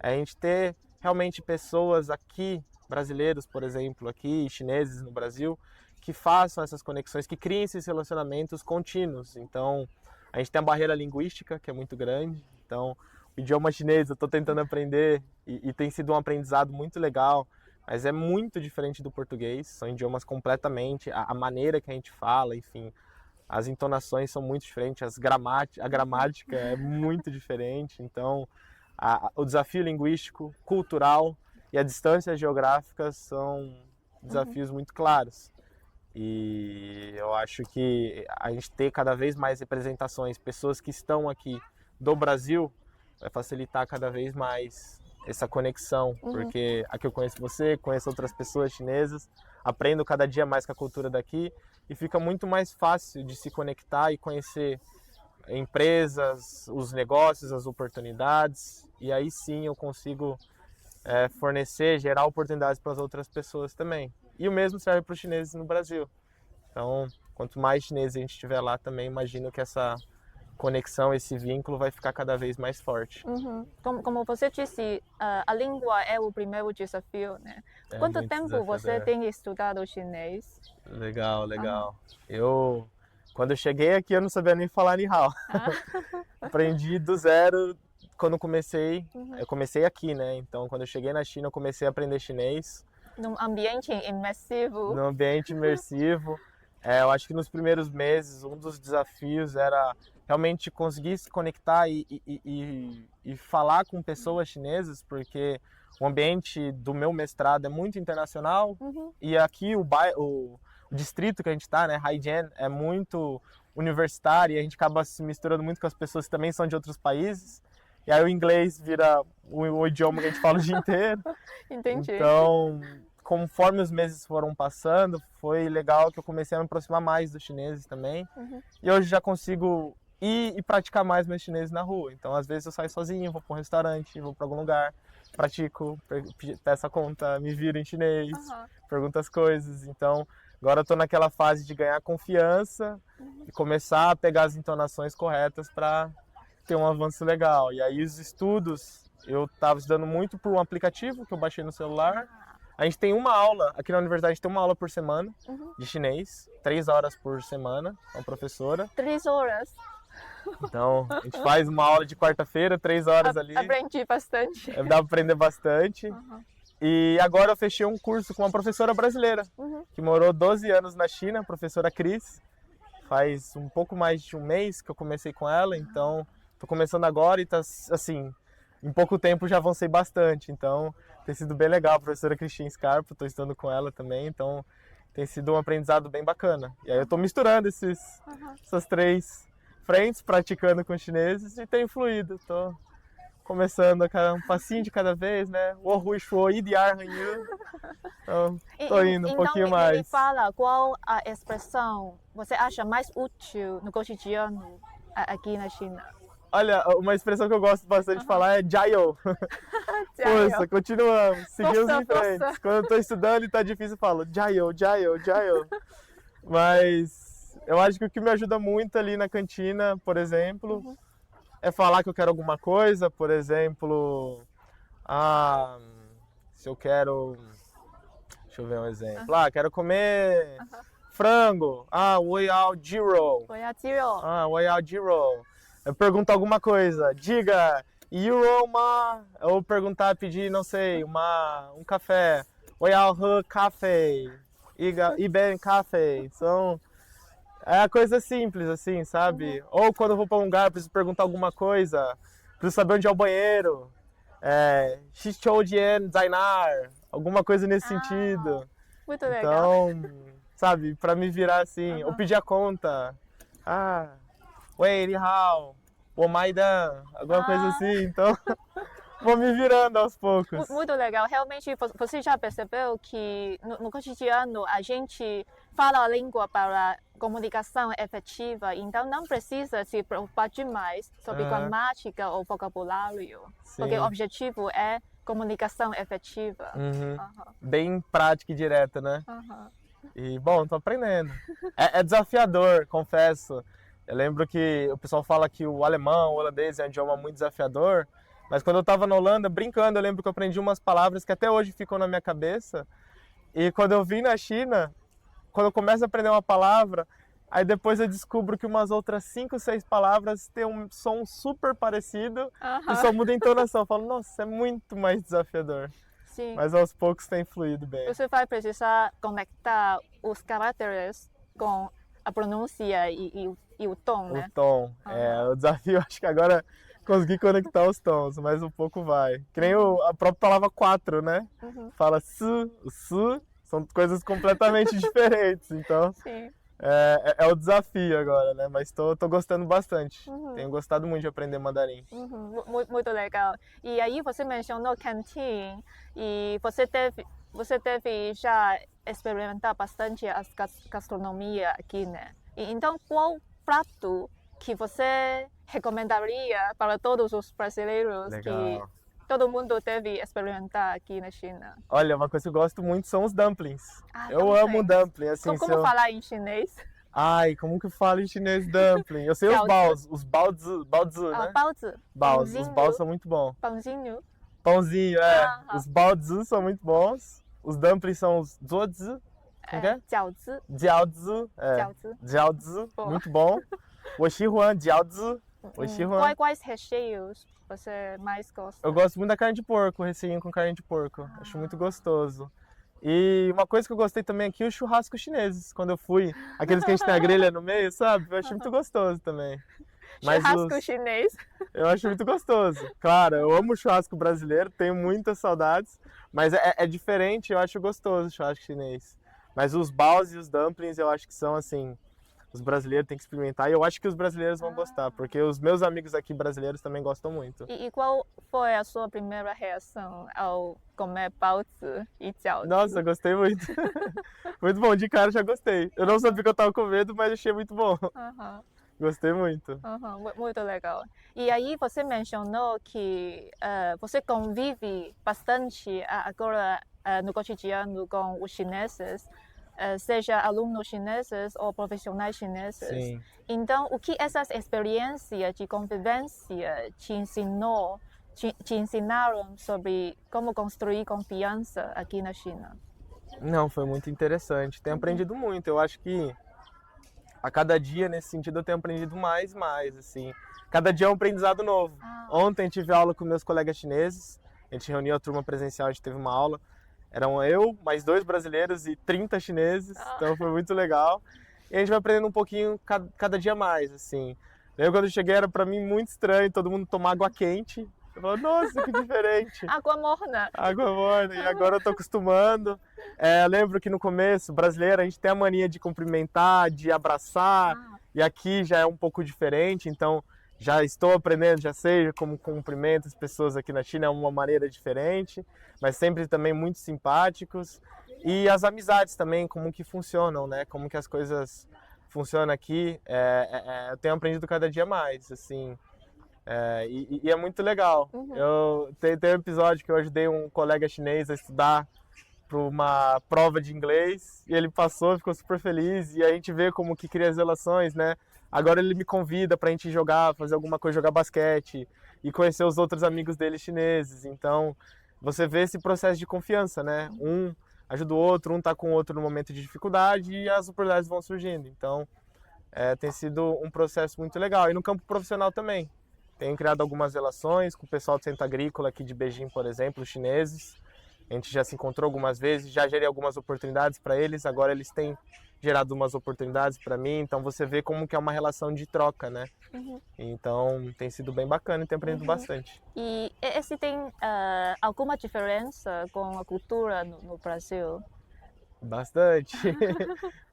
é a gente ter realmente pessoas aqui, brasileiros, por exemplo, aqui, chineses no Brasil, que façam essas conexões, que criem esses relacionamentos contínuos. Então, a gente tem a barreira linguística, que é muito grande. Então, o idioma chinês, eu estou tentando aprender e tem sido um aprendizado muito legal, mas é muito diferente do português, são idiomas completamente, a maneira que a gente fala, enfim, as entonações são muito diferentes, a gramática é muito diferente, então o desafio linguístico, cultural e a distância geográfica são desafios muito claros. E eu acho que a gente ter cada vez mais representações, pessoas que estão aqui do Brasil, vai facilitar cada vez mais essa conexão, porque aqui eu conheço você, conheço outras pessoas chinesas, aprendo cada dia mais com a cultura daqui e fica muito mais fácil de se conectar e conhecer empresas, os negócios, as oportunidades, e aí sim eu consigo fornecer, gerar oportunidades para as outras pessoas também. E o mesmo serve para os chineses no Brasil. Então, quanto mais chineses a gente tiver lá também, imagino que essa conexão, esse vínculo vai ficar cada vez mais forte. Como você disse, a língua é o primeiro desafio, né? Quanto tempo você tem estudado chinês? Legal, legal. Quando eu cheguei aqui, eu não sabia nem falar ni hao. Aprendi do zero quando comecei. Eu comecei aqui, né? Então, quando eu cheguei na China, eu comecei a aprender chinês. Num ambiente imersivo. Num ambiente imersivo. Eu acho que nos primeiros meses, um dos desafios era realmente conseguir se conectar e falar com pessoas chinesas, porque o ambiente do meu mestrado é muito internacional e aqui o distrito que a gente está, né, Haijian, é muito universitário e a gente acaba se misturando muito com as pessoas que também são de outros países. E aí o inglês vira o idioma que a gente fala o dia inteiro. Entendi. Então, conforme os meses foram passando, foi legal que eu comecei a me aproximar mais dos chineses também. E hoje já consigo ir e praticar mais meus chineses na rua. Então, às vezes eu saio sozinho, vou para um restaurante, vou para algum lugar, pratico, peço a conta, me viro em chinês, pergunto as coisas. Então, agora eu estou naquela fase de ganhar confiança e começar a pegar as entonações corretas para ter um avanço legal. E aí os estudos, eu estava estudando muito por um aplicativo que eu baixei no celular. A gente tem uma aula, aqui na universidade a gente tem uma aula por semana de chinês, 3 horas por semana, com a professora. 3 horas? Então, a gente faz uma aula de quarta-feira, 3 horas ali. Aprendi bastante. Dá para aprender bastante. E agora eu fechei um curso com uma professora brasileira, que morou 12 anos na China, a professora Cris. Faz um pouco mais de um mês que eu comecei com ela, então estou começando agora e tá assim, em pouco tempo já avancei bastante, então tem sido bem legal. A professora Cristina Scarpa, estou estudando com ela também, então tem sido um aprendizado bem bacana. E aí eu estou misturando essas 3 frentes, praticando com os chineses e tem fluído. Estou começando um passinho de cada vez, né? Então, estou indo um pouquinho mais. Me fala, qual a expressão você acha mais útil no cotidiano aqui na China? Olha, uma expressão que eu gosto bastante de falar é Jiao. Força, continuamos, seguimos em frente. Quando eu estou estudando e está difícil, eu falo Jiao, Jiao, Jiao. Mas eu acho que o que me ajuda muito ali na cantina, por exemplo, é falar que eu quero alguma coisa. Por exemplo, se eu quero... Deixa eu ver um exemplo. Quero comer frango. Woyao Jiro. Woyao Jiro. Eu pergunto alguma coisa, diga Euro ma, ou perguntar, pedir, não sei, um café, Woyao he café, iben café. Então, é a coisa simples assim, sabe? Ou quando eu vou para um lugar, preciso perguntar alguma coisa, preciso saber onde é o banheiro, Xichou Jian Zainar, alguma coisa nesse sentido. Muito legal. Então, sabe, para me virar assim, ou pedir a conta, Wei, Ni Hao, Omaidan, alguma coisa assim, então vou me virando aos poucos. Muito legal, realmente você já percebeu que no cotidiano a gente fala a língua para comunicação efetiva, então não precisa se preocupar demais sobre gramática ou vocabulário, porque o objetivo é comunicação efetiva. Bem prática e direta, né? E, bom, tô aprendendo. É desafiador, confesso. Eu lembro que o pessoal fala que o alemão, o holandês é um idioma muito desafiador, mas quando eu estava na Holanda, brincando, eu lembro que eu aprendi umas palavras que até hoje ficam na minha cabeça. E quando eu vim na China, quando eu começo a aprender uma palavra, Aí depois eu descubro que umas outras 5, 6 palavras têm um som super parecido e só muda a entonação. Eu falo, nossa, é muito mais desafiador. Sim. Mas aos poucos tem fluído bem. Você vai precisar conectar os caracteres com a pronúncia e o tom, né? O tom. O desafio, acho que agora consegui conectar os tons, mas um pouco vai. Que nem a própria palavra 4, né? Fala su, o su, são coisas completamente diferentes. Então, Sim. é o desafio agora, né? Mas tô gostando bastante. Tenho gostado muito de aprender mandarim. Muito legal. E aí você mencionou canteen e você deve já experimentar bastante a gastronomia aqui, né? Então, qual prato que você recomendaria para todos os brasileiros Legal. que todo mundo deve experimentar aqui na China? Olha, uma coisa que eu gosto muito são os dumplings. Eu dumplings. amo dumpling. Assim, Como falar em chinês? Ai, como que fala em chinês dumpling? Eu sei os baozi, né? Baozi. Os baos são muito bons. Pãozinho. Pãozinho, Os baozi são muito bons. Os dumplings são os zuozi. Como que é? Jiaozi. Jiaozi. Jiaozi, muito bom. Woxihuan, jiaozi. Quais recheios você mais gosta? Eu gosto muito da carne de porco, recheio com carne de porco. Acho muito gostoso. E uma coisa que eu gostei também aqui, os churrascos chineses. Quando eu fui, aqueles que a gente tem a grelha no meio, sabe? Eu achei muito gostoso também. Churrasco chinês? Eu acho muito gostoso. Claro, eu amo o churrasco brasileiro, tenho muitas saudades. Mas é diferente, eu acho gostoso o churrasco chinês. Mas os baos e os dumplings eu acho que são assim... Os brasileiros têm que experimentar e eu acho que os brasileiros vão gostar, porque os meus amigos aqui brasileiros também gostam muito. E qual foi a sua primeira reação ao comer baozi e jiaozi? Nossa, gostei muito. Muito bom, de cara já gostei. Eu não sabia que eu tava com medo, mas achei muito bom. Gostei muito. Muito legal. E aí você mencionou que você convive bastante agora no cotidiano com os chineses. Seja alunos chineses ou profissionais chineses. Sim. Então, o que essas experiências de convivência te ensinaram sobre como construir confiança aqui na China? Não, foi muito interessante. Tenho aprendido muito. Eu acho que a cada dia, nesse sentido, eu tenho aprendido mais, assim. Cada dia é um aprendizado novo. Ontem tive aula com meus colegas chineses. A gente reuniu a turma presencial, a gente teve uma aula. Eram eu, mais 2 brasileiros e 30 chineses, então foi muito legal. E a gente vai aprendendo um pouquinho cada dia mais, assim. Lembro quando eu cheguei, era pra mim muito estranho todo mundo tomar água quente. Eu falei, nossa, que diferente. Água morna. Água morna, e agora eu tô acostumando. Lembro que no começo, brasileiro, a gente tem a mania de cumprimentar, de abraçar, e aqui já é um pouco diferente, então... Já estou aprendendo, já sei como cumprimento as pessoas aqui na China, é uma maneira diferente, mas sempre também muito simpáticos. E as amizades também, como que funcionam, né? Como que as coisas funcionam aqui. Eu tenho aprendido cada dia mais, assim. E é muito legal. Tem um episódio que eu ajudei um colega chinês a estudar para uma prova de inglês e ele passou, ficou super feliz e a gente vê como que cria as relações, né? Agora ele me convida pra gente jogar, fazer alguma coisa, jogar basquete e conhecer os outros amigos dele chineses. Então, você vê esse processo de confiança, né? Um ajuda o outro, um tá com o outro no momento de dificuldade e as oportunidades vão surgindo. Então, tem sido um processo muito legal. E no campo profissional também. Tenho criado algumas relações com o pessoal do Centro Agrícola aqui de Beijing, por exemplo, os chineses. A gente já se encontrou algumas vezes, já gerei algumas oportunidades para eles, agora eles têm gerado umas oportunidades para mim, então você vê como que é uma relação de troca, né? Então tem sido bem bacana e tenho aprendido bastante. E esse tem alguma diferença com a cultura no Brasil? Bastante,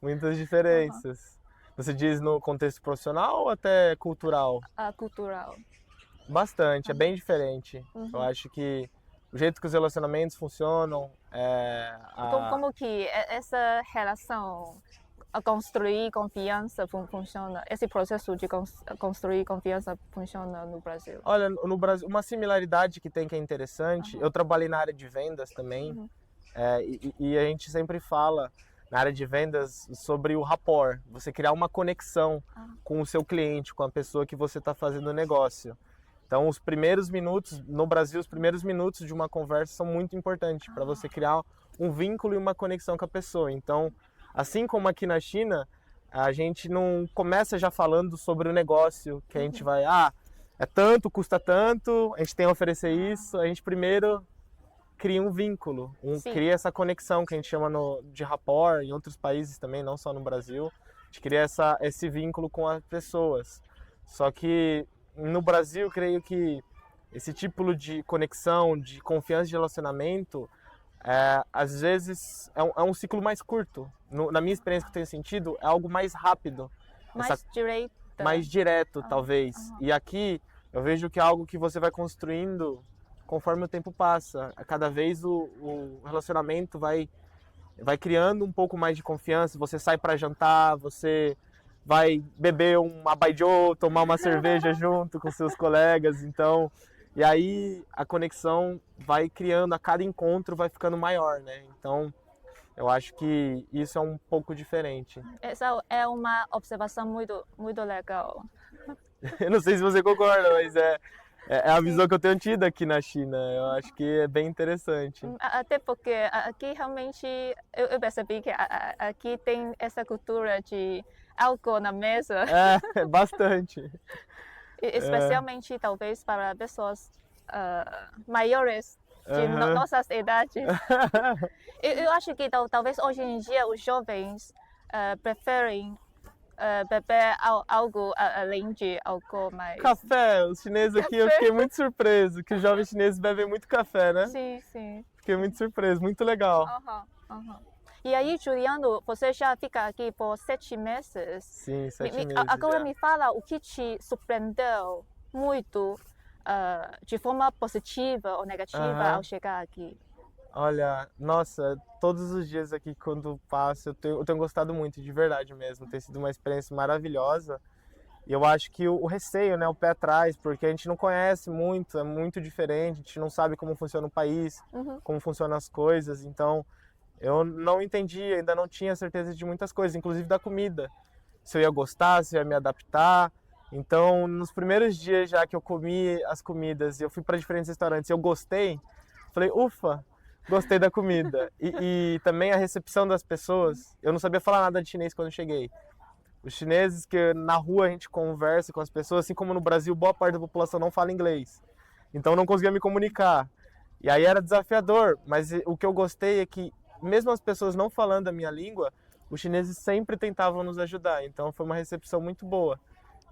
muitas diferenças. Você diz no contexto profissional ou até cultural? Cultural. Bastante, é bem diferente. Eu acho que o jeito que os relacionamentos funcionam... Como que essa relação, a construir confiança funciona? Esse processo de construir confiança funciona no Brasil? Olha, no Brasil, uma similaridade que tem que é interessante, eu trabalhei na área de vendas também, e a gente sempre fala na área de vendas sobre o rapport, você criar uma conexão com o seu cliente, com a pessoa que você está fazendo o negócio. Então, os primeiros minutos, no Brasil, os primeiros minutos de uma conversa são muito importantes para você criar um vínculo e uma conexão com a pessoa. Então, assim como aqui na China, A gente não começa já falando sobre o negócio, que a gente vai, é tanto, custa tanto, a gente tem a oferecer isso. A gente primeiro cria um vínculo, Sim. cria essa conexão que a gente chama de rapport, em outros países também, não só no Brasil. A gente cria esse vínculo com as pessoas. Só que no Brasil, eu creio que esse tipo de conexão, de confiança, de relacionamento, às vezes é um ciclo mais curto. Na minha experiência que eu tenho sentido, é algo mais rápido. Mais direito. Mais direto, talvez. E aqui eu vejo que é algo que você vai construindo conforme o tempo passa. Cada vez o relacionamento vai criando um pouco mais de confiança. Você sai para jantar, você vai beber uma baijiu, tomar uma cerveja junto com seus colegas. Então, e aí a conexão vai criando, a cada encontro vai ficando maior, né? Então, eu acho que isso é um pouco diferente. Essa é uma observação muito legal. Eu não sei se você concorda, mas é a visão que eu tenho tido aqui na China. Eu acho que é bem interessante. Até porque aqui realmente eu percebi que aqui tem essa cultura de álcool na mesa. Bastante. Especialmente talvez para pessoas maiores de nossas idades. Eu acho que talvez hoje em dia os jovens preferem beber algo além de álcool mais... Café, os chineses aqui, eu fiquei muito surpreso que os jovens chineses bebem muito café, né? Sim, sim. Fiquei muito surpreso, muito legal. E aí, Juliano, você já fica aqui por 7 meses? Sim, 7 meses Agora já. me fala o que te surpreendeu muito de forma positiva ou negativa ao chegar aqui. Olha, nossa, todos os dias aqui quando passo, eu tenho gostado muito, de verdade mesmo. Tem sido uma experiência maravilhosa. E eu acho que o receio, né, o pé atrás, porque a gente não conhece muito, é muito diferente, a gente não sabe como funciona o país, como funcionam as coisas. Então, eu não entendia, ainda não tinha certeza de muitas coisas, inclusive da comida. Se eu ia gostar, se eu ia me adaptar. Então, nos primeiros dias já que eu comi as comidas e eu fui para diferentes restaurantes e eu gostei, falei, ufa, gostei da comida. E também a recepção das pessoas. Eu não sabia falar nada de chinês quando eu cheguei. Os chineses que na rua a gente conversa com as pessoas, assim como no Brasil, boa parte da população não fala inglês. Então eu não conseguia me comunicar. E aí era desafiador, mas o que eu gostei é que mesmo as pessoas não falando a minha língua, os chineses sempre tentavam nos ajudar. Então foi uma recepção muito boa.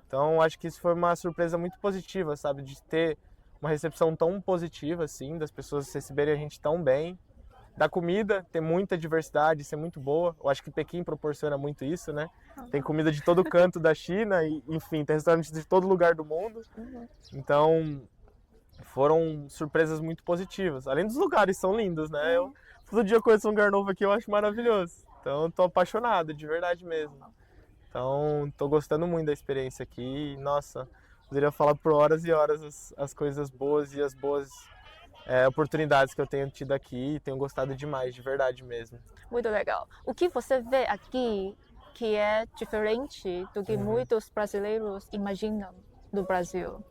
Então acho que isso foi uma surpresa muito positiva, sabe, de ter uma recepção tão positiva assim, das pessoas receberem a gente tão bem. Da comida, ter muita diversidade, ser muito boa. Eu acho que Pequim proporciona muito isso, né? Tem comida de todo canto da China e, enfim, tem restaurantes de todo lugar do mundo. Então, foram surpresas muito positivas. Além dos lugares, são lindos, né? Eu, todo dia conheço um lugar novo aqui, eu acho maravilhoso. Então, tô apaixonado, de verdade mesmo. Então, tô gostando muito da experiência aqui. E, nossa, poderia falar por horas e horas as coisas boas e as boas oportunidades que eu tenho tido aqui, tenho gostado demais, de verdade mesmo. Muito legal. O que você vê aqui que é diferente do que muitos brasileiros imaginam do Brasil?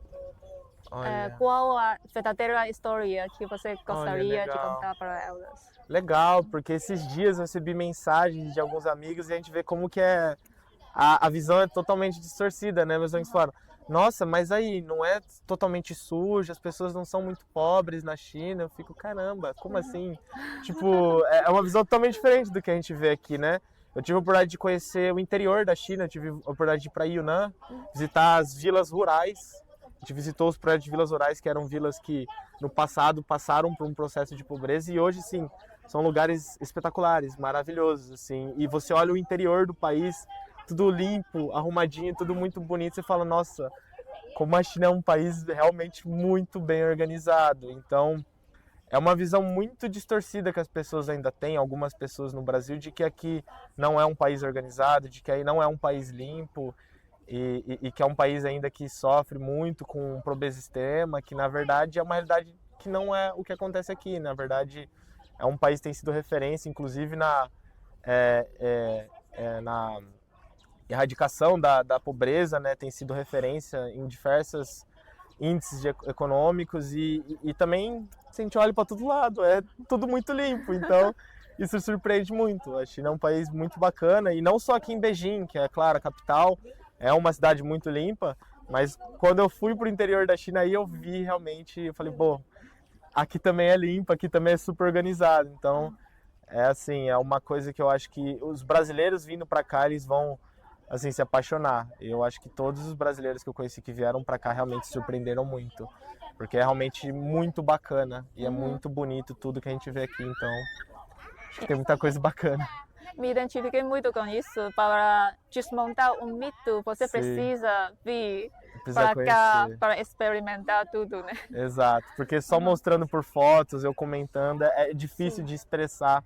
Qual a verdadeira história que você gostaria de contar para elas? Legal, porque esses dias eu recebi mensagens de alguns amigos e a gente vê como que a visão é totalmente distorcida, né? Meus amigos falaram, nossa, mas aí não é totalmente sujo, as pessoas não são muito pobres na China. Eu fico, caramba, como assim? Tipo, é uma visão totalmente diferente do que a gente vê aqui, né? Eu tive a oportunidade de conhecer o interior da China, eu tive a oportunidade de ir para Yunnan, visitar as vilas rurais. A gente visitou os projetos de vilas rurais, que eram vilas que no passado passaram por um processo de pobreza e hoje, sim, são lugares espetaculares, maravilhosos, assim. E você olha o interior do país, tudo limpo, arrumadinho, tudo muito bonito. Você fala, nossa, como a China é um país realmente muito bem organizado. Então, é uma visão muito distorcida que as pessoas ainda têm, algumas pessoas no Brasil, de que aqui não é um país organizado, de que aí não é um país limpo e que é um país ainda que sofre muito com pobreza extrema, que na verdade é uma realidade que não é o que acontece aqui. Na verdade, é um país que tem sido referência, inclusive na erradicação da pobreza, né? Tem sido referência em diversos índices econômicos e também, se a gente olha para todo lado, é tudo muito limpo. Então, isso surpreende muito. A China é um país muito bacana, e não só aqui em Beijing, que é, claro, a capital, é uma cidade muito limpa, mas quando eu fui pro interior da China, aí eu vi realmente, eu falei, pô, aqui também é limpo, aqui também é super organizado. Então, é assim, é uma coisa que eu acho que os brasileiros vindo para cá, eles vão assim se apaixonar. Eu acho que todos os brasileiros que eu conheci que vieram para cá realmente se surpreenderam muito, porque é realmente muito bacana e é muito bonito tudo que a gente vê aqui. Então, acho que tem muita coisa bacana. Me identifiquei muito com isso. Para desmontar um mito, você Sim. precisa vir Precisa para cá conhecer. para experimentar tudo, né? Exato, porque só mostrando por fotos, eu comentando, é difícil de expressar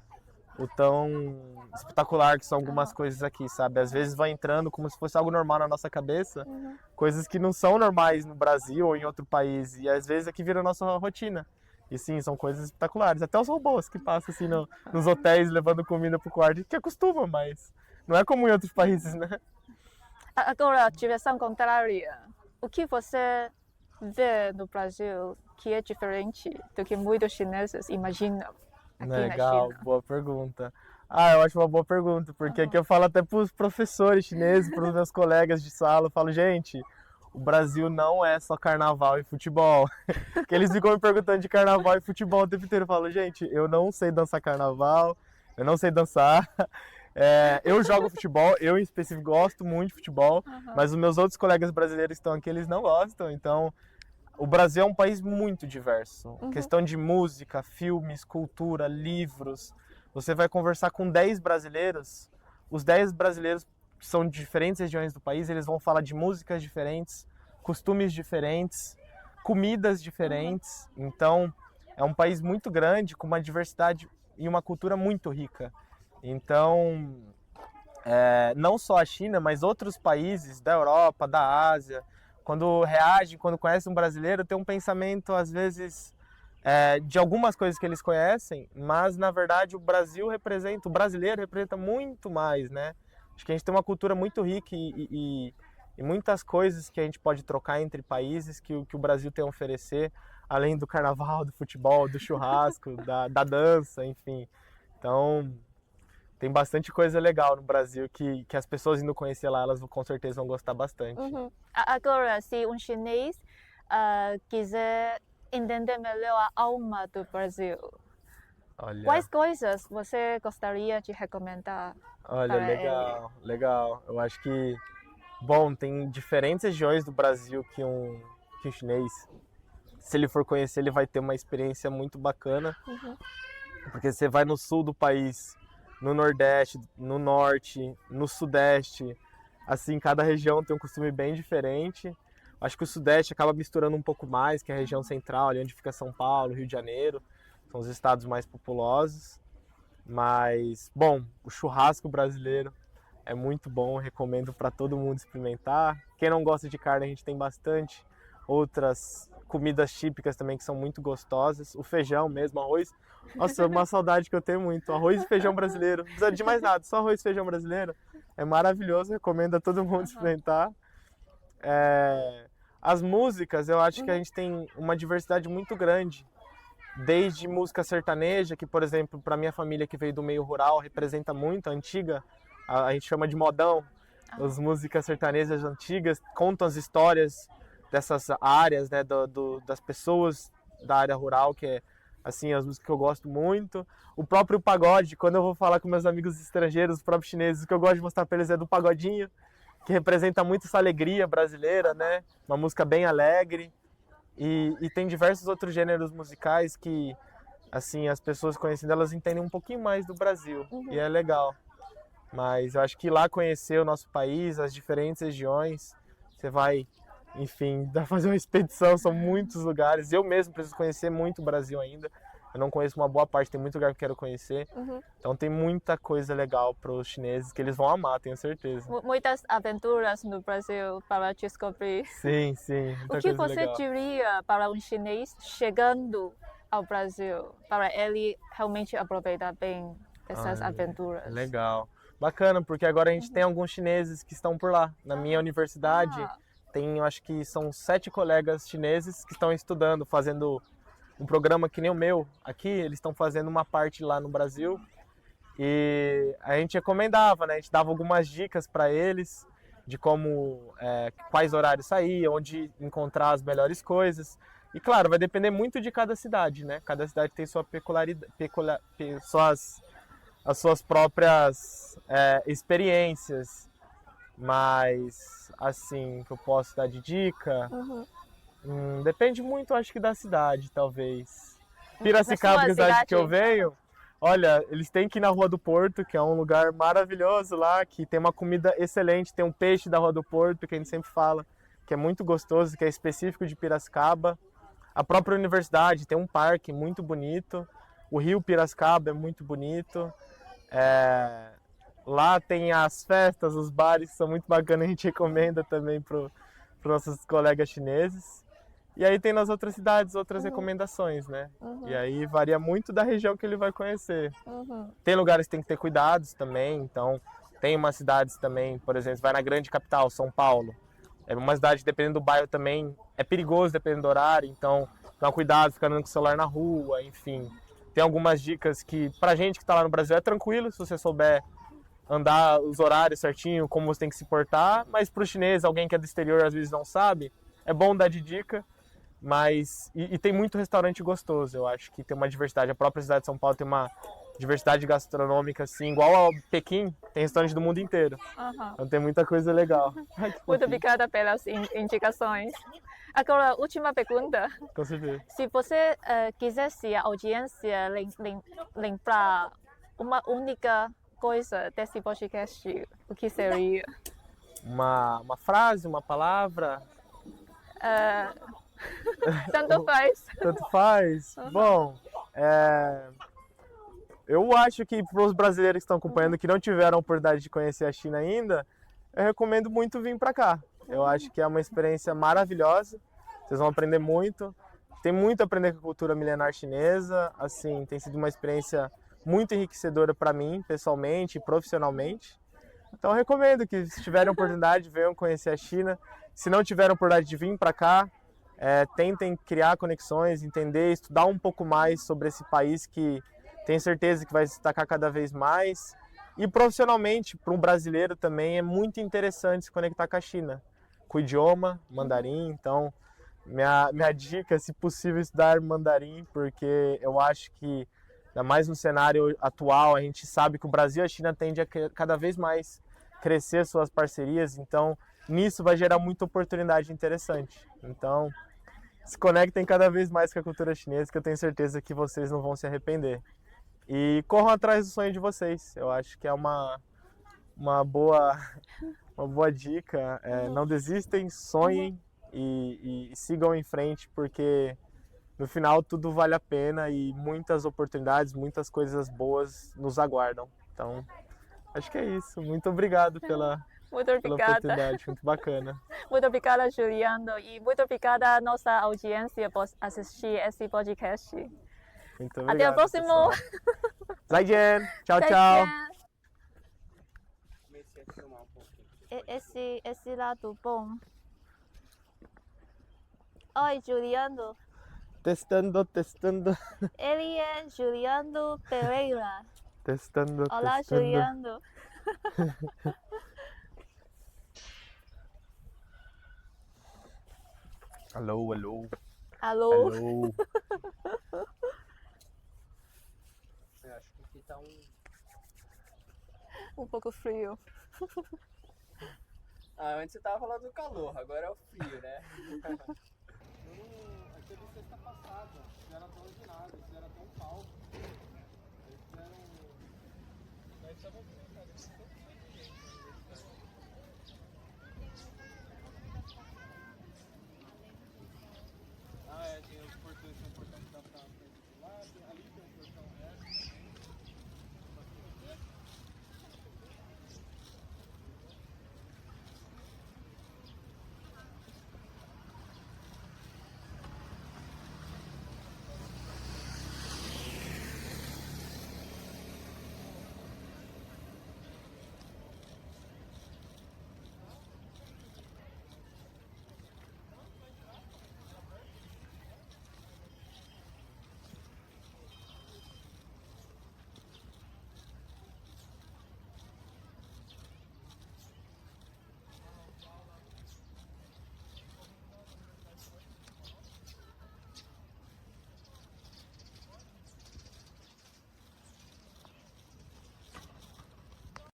o tão espetacular que são algumas coisas aqui, sabe? Às vezes vai entrando como se fosse algo normal na nossa cabeça, coisas que não são normais no Brasil ou em outro país, e às vezes aqui vira a nossa rotina. E sim, são coisas espetaculares. Até os robôs que passam assim nos hotéis levando comida pro quarto, que acostuma, mas não é como em outros países, né? Agora, direção contrária. O que você vê no Brasil que é diferente do que muitos chineses imaginam aqui Legal, na China? boa pergunta. Ah, eu acho uma boa pergunta, porque aqui eu falo até para os professores chineses, para os meus colegas de sala, eu falo, gente, o Brasil não é só carnaval e futebol. Porque eles ficam me perguntando de carnaval e futebol o tempo inteiro. Eu falo, gente, eu não sei dançar carnaval, eu não sei dançar. Eu jogo futebol, eu em específico gosto muito de futebol, mas os meus outros colegas brasileiros que estão aqui, eles não gostam. Então, o Brasil é um país muito diverso. Questão de música, filmes, cultura, livros. Você vai conversar com 10 brasileiros, os 10 brasileiros que são de diferentes regiões do país, eles vão falar de músicas diferentes, costumes diferentes, comidas diferentes. Então, é um país muito grande, com uma diversidade e uma cultura muito rica. Então, não só a China, mas outros países da Europa, da Ásia, quando reagem, quando conhecem um brasileiro, tem um pensamento, às vezes, de algumas coisas que eles conhecem, mas, na verdade, o brasileiro representa muito mais, né? Acho que a gente tem uma cultura muito rica e muitas coisas que a gente pode trocar entre países que o Brasil tem a oferecer, além do carnaval, do futebol, do churrasco, da dança, enfim. Então, tem bastante coisa legal no Brasil que as pessoas indo conhecer lá, elas com certeza vão gostar bastante. Agora, se um chinês quiser entender melhor a alma do Brasil, Olha, quais coisas você gostaria de recomendar olha, para legal, legal. Eu acho que, bom, tem diferentes regiões do Brasil que um chinês, se ele for conhecer, ele vai ter uma experiência muito bacana, porque você vai no sul do país, no Nordeste, no Norte, no Sudeste, assim, cada região tem um costume bem diferente. Acho que o Sudeste acaba misturando um pouco mais, que é a região central, ali onde fica São Paulo, Rio de Janeiro, são os estados mais populosos. Mas, bom, o churrasco brasileiro é muito bom, recomendo para todo mundo experimentar. Quem não gosta de carne, a gente tem bastante outras comidas típicas também que são muito gostosas. O feijão mesmo, arroz. Nossa, é uma saudade que eu tenho muito. Arroz e feijão brasileiro. Não precisa de mais nada, só arroz e feijão brasileiro. É maravilhoso, recomendo a todo mundo experimentar. As músicas, eu acho que a gente tem uma diversidade muito grande. Desde música sertaneja, que, por exemplo, para minha família que veio do meio rural, representa muito a antiga, a gente chama de modão. As músicas sertanejas antigas contam as histórias dessas áreas, né, das pessoas da área rural, que é assim, as músicas que eu gosto muito. O próprio pagode, quando eu vou falar com meus amigos estrangeiros, os próprios chineses, o que eu gosto de mostrar para eles é do pagodinho, que representa muito essa alegria brasileira, né? Uma música bem alegre. E tem diversos outros gêneros musicais que, assim, as pessoas conhecendo, elas entendem um pouquinho mais do Brasil. E é legal. Mas eu acho que lá conhecer o nosso país, as diferentes regiões, você vai, enfim, dá pra fazer uma expedição, são muitos lugares. Eu mesmo preciso conhecer muito o Brasil ainda. Eu não conheço uma boa parte, tem muito lugar que eu quero conhecer. Então tem muita coisa legal para os chineses que eles vão amar, tenho certeza. Muitas aventuras no Brasil para descobrir. Sim, sim. O que você legal. diria para um chinês chegando ao Brasil, para ele realmente aproveitar bem essas aventuras? Legal. Bacana, porque agora a gente tem alguns chineses que estão por lá. Na minha universidade, tem, eu acho que são 7 colegas chineses que estão estudando, fazendo um programa que nem o meu aqui. Eles estão fazendo uma parte lá no Brasil E a gente recomendava, né? A gente dava algumas dicas para eles de como, quais horários sair, onde encontrar as melhores coisas. E claro, vai depender muito de cada cidade, né? Cada cidade tem sua peculiaridade, as suas próprias experiências. Mas, assim, que eu posso dar de dica, depende muito, acho que da cidade, talvez. Piracicaba, que é a cidade que eu venho, olha, eles têm que ir na Rua do Porto, que é um lugar maravilhoso lá, que tem uma comida excelente, tem um peixe da Rua do Porto, que a gente sempre fala, que é muito gostoso, que é específico de Piracicaba. A própria universidade tem um parque muito bonito, o rio Piracicaba é muito bonito. Lá tem as festas, os bares, que são muito bacanas, a gente recomenda também para os nossos colegas chineses. E aí tem nas outras cidades outras recomendações, né? E aí varia muito da região que ele vai conhecer. Tem lugares que tem que ter cuidados também, então tem umas cidades também, por exemplo, vai na grande capital, São Paulo. É uma cidade, dependendo do bairro também, é perigoso dependendo do horário, então toma cuidado, ficar andando com o celular na rua, enfim. Tem algumas dicas que pra gente que tá lá no Brasil é tranquilo, se você souber andar os horários certinho, como você tem que se portar, mas para o chinês, alguém que é do exterior às vezes não sabe, é bom dar de dica, mas e tem muito restaurante gostoso, eu acho que tem uma diversidade, a própria cidade de São Paulo tem uma diversidade gastronômica assim, igual a Pequim, tem restaurante do mundo inteiro, então tem muita coisa legal. Ai, Muito obrigada pelas indicações. Agora, última pergunta. Com certeza. Se você quisesse a audiência lembrar uma única coisa desse podcast, o que seria? Uma frase, uma palavra? Tanto faz. Tanto faz? Bom, eu acho que para os brasileiros que estão acompanhando, que não tiveram a oportunidade de conhecer a China ainda, eu recomendo muito vir para cá. Eu acho que é uma experiência maravilhosa, vocês vão aprender muito. Tem muito a aprender com a cultura milenar chinesa, assim, tem sido uma experiência muito enriquecedora para mim, pessoalmente e profissionalmente. Então eu recomendo que, se tiverem oportunidade, venham conhecer a China. Se não tiverem oportunidade de vir para cá, tentem criar conexões, entender, estudar um pouco mais sobre esse país que tenho certeza que vai se destacar cada vez mais. E profissionalmente, para um brasileiro também, é muito interessante se conectar com a China, com o idioma mandarim. Então, minha dica é, se possível, estudar mandarim, porque eu acho que, ainda mais no cenário atual, a gente sabe que o Brasil e a China tendem a cada vez mais crescer suas parcerias, então nisso vai gerar muita oportunidade interessante. Então, se conectem cada vez mais com a cultura chinesa, que eu tenho certeza que vocês não vão se arrepender. E corram atrás do sonho de vocês, eu acho que é uma boa dica. Não desistem, sonhem e sigam em frente, porque no final tudo vale a pena e muitas oportunidades, muitas coisas boas nos aguardam. Então, acho que é isso. Muito obrigado pela oportunidade, muito bacana. Muito obrigada, Juliano, e muito obrigada à nossa audiência por assistir esse podcast. Muito obrigado. Até o próximo. Zaijian. Tchau, tchau. Esse lado bom. Oi, Juliano. Testando. Ele é Juliano Pereira. Testando. Olá, Juliano. Alô, alô. Alô. Alô. Eu acho que aqui tá Um pouco frio. antes você tava falando do calor, agora é o frio, né? Aquele sexta passada, fizeram tão de nada, fizeram tão palco. Eles fizeram. Daí estavam